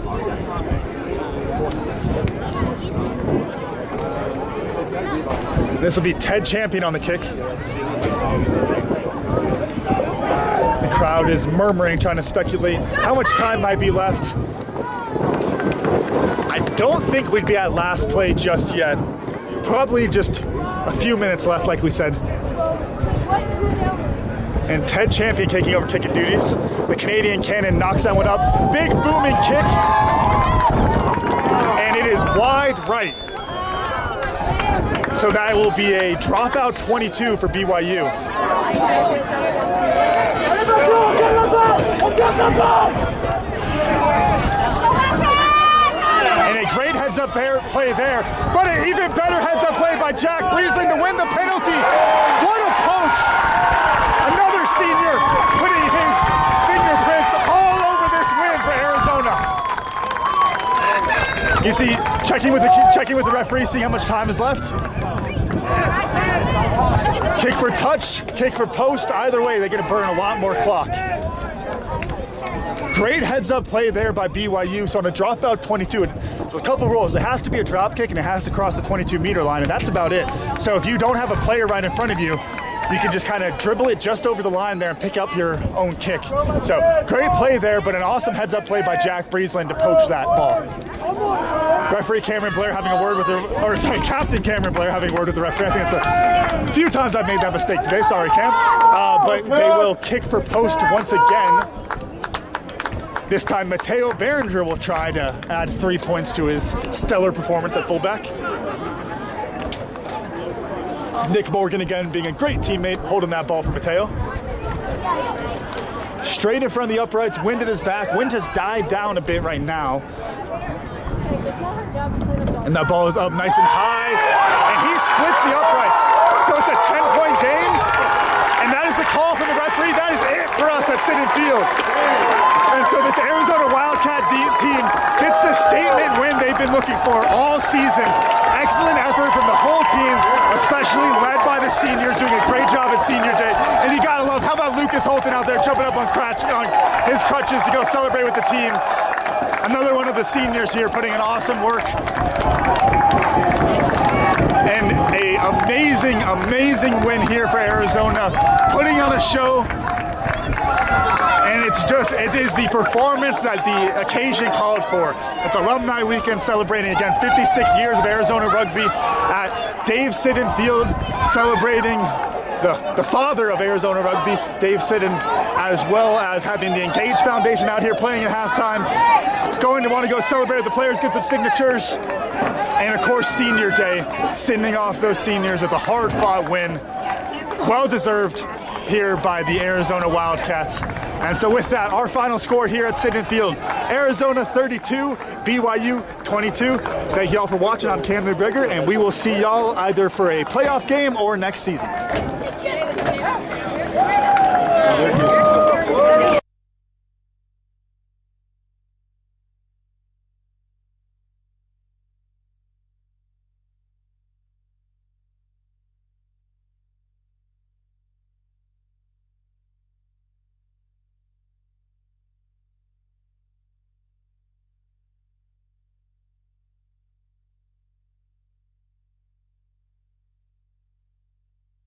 This will be Ted Champion on the kick. The crowd is murmuring, trying to speculate how much time might be left. I don't think we'd be at last play just yet. Probably just a few minutes left, like we said. And Ted Champion taking over kicking duties. The Canadian cannon knocks that one up. Big booming kick. And it is wide right. So that will be a dropout 22 for BYU. And a great heads-up play there, but an even better heads-up play by Jack Breesling to win the penalty. What a poach! Another senior putting his fingerprints all over this win for Arizona. You see, checking with the referee, seeing how much time is left. Kick for touch, kick for post. Either way, they're going to burn a lot more clock. Great heads-up play there by BYU. So on a dropout 22, a couple rules. It has to be a drop kick and it has to cross the 22-meter line, and that's about it. So if you don't have a player right in front of you, you can just kind of dribble it just over the line there and pick up your own kick. So great play there, but an awesome heads-up play by Jack Breesland to poach that ball. Referee Cameron Blair having a word with Captain Cameron Blair having a word with the referee. I think it's a few times I've made that mistake today. Sorry, Cam. But they will kick for post once again. This time, Mateo Berenger will try to add 3 points to his stellar performance at fullback. Nick Morgan again being a great teammate, holding that ball for Mateo. Straight in front of the uprights, wind at his back. Wind has died down a bit right now. And that ball is up nice and high, and he splits the uprights. So it's a 10-point game, and that is the call from the referee. That is it for us at Siddon Field. And so this Arizona Wildcat team gets the statement win they've been looking for all season. Excellent effort from the whole team, especially led by the seniors, doing a great job at senior day. And you gotta love, how about Lucas Holton out there jumping up on his crutches to go celebrate with the team. Another one of the seniors here putting in awesome work. And a amazing win here for Arizona, putting on a show. And it is the performance that the occasion called for. It's Alumni Weekend celebrating again 56 years of Arizona rugby at Dave Siddon Field, celebrating the father of Arizona rugby, Dave Siddon, as well as having the Engage Foundation out here playing at halftime. Going to want to go celebrate with the players, get some signatures. And of course, senior day, sending off those seniors with a hard-fought win. Well-deserved here by the Arizona Wildcats. And so with that, our final score here at Siddon Field, Arizona 32, BYU 22. Thank you all for watching. I'm Cam McGregor, and we will see y'all either for a playoff game or next season.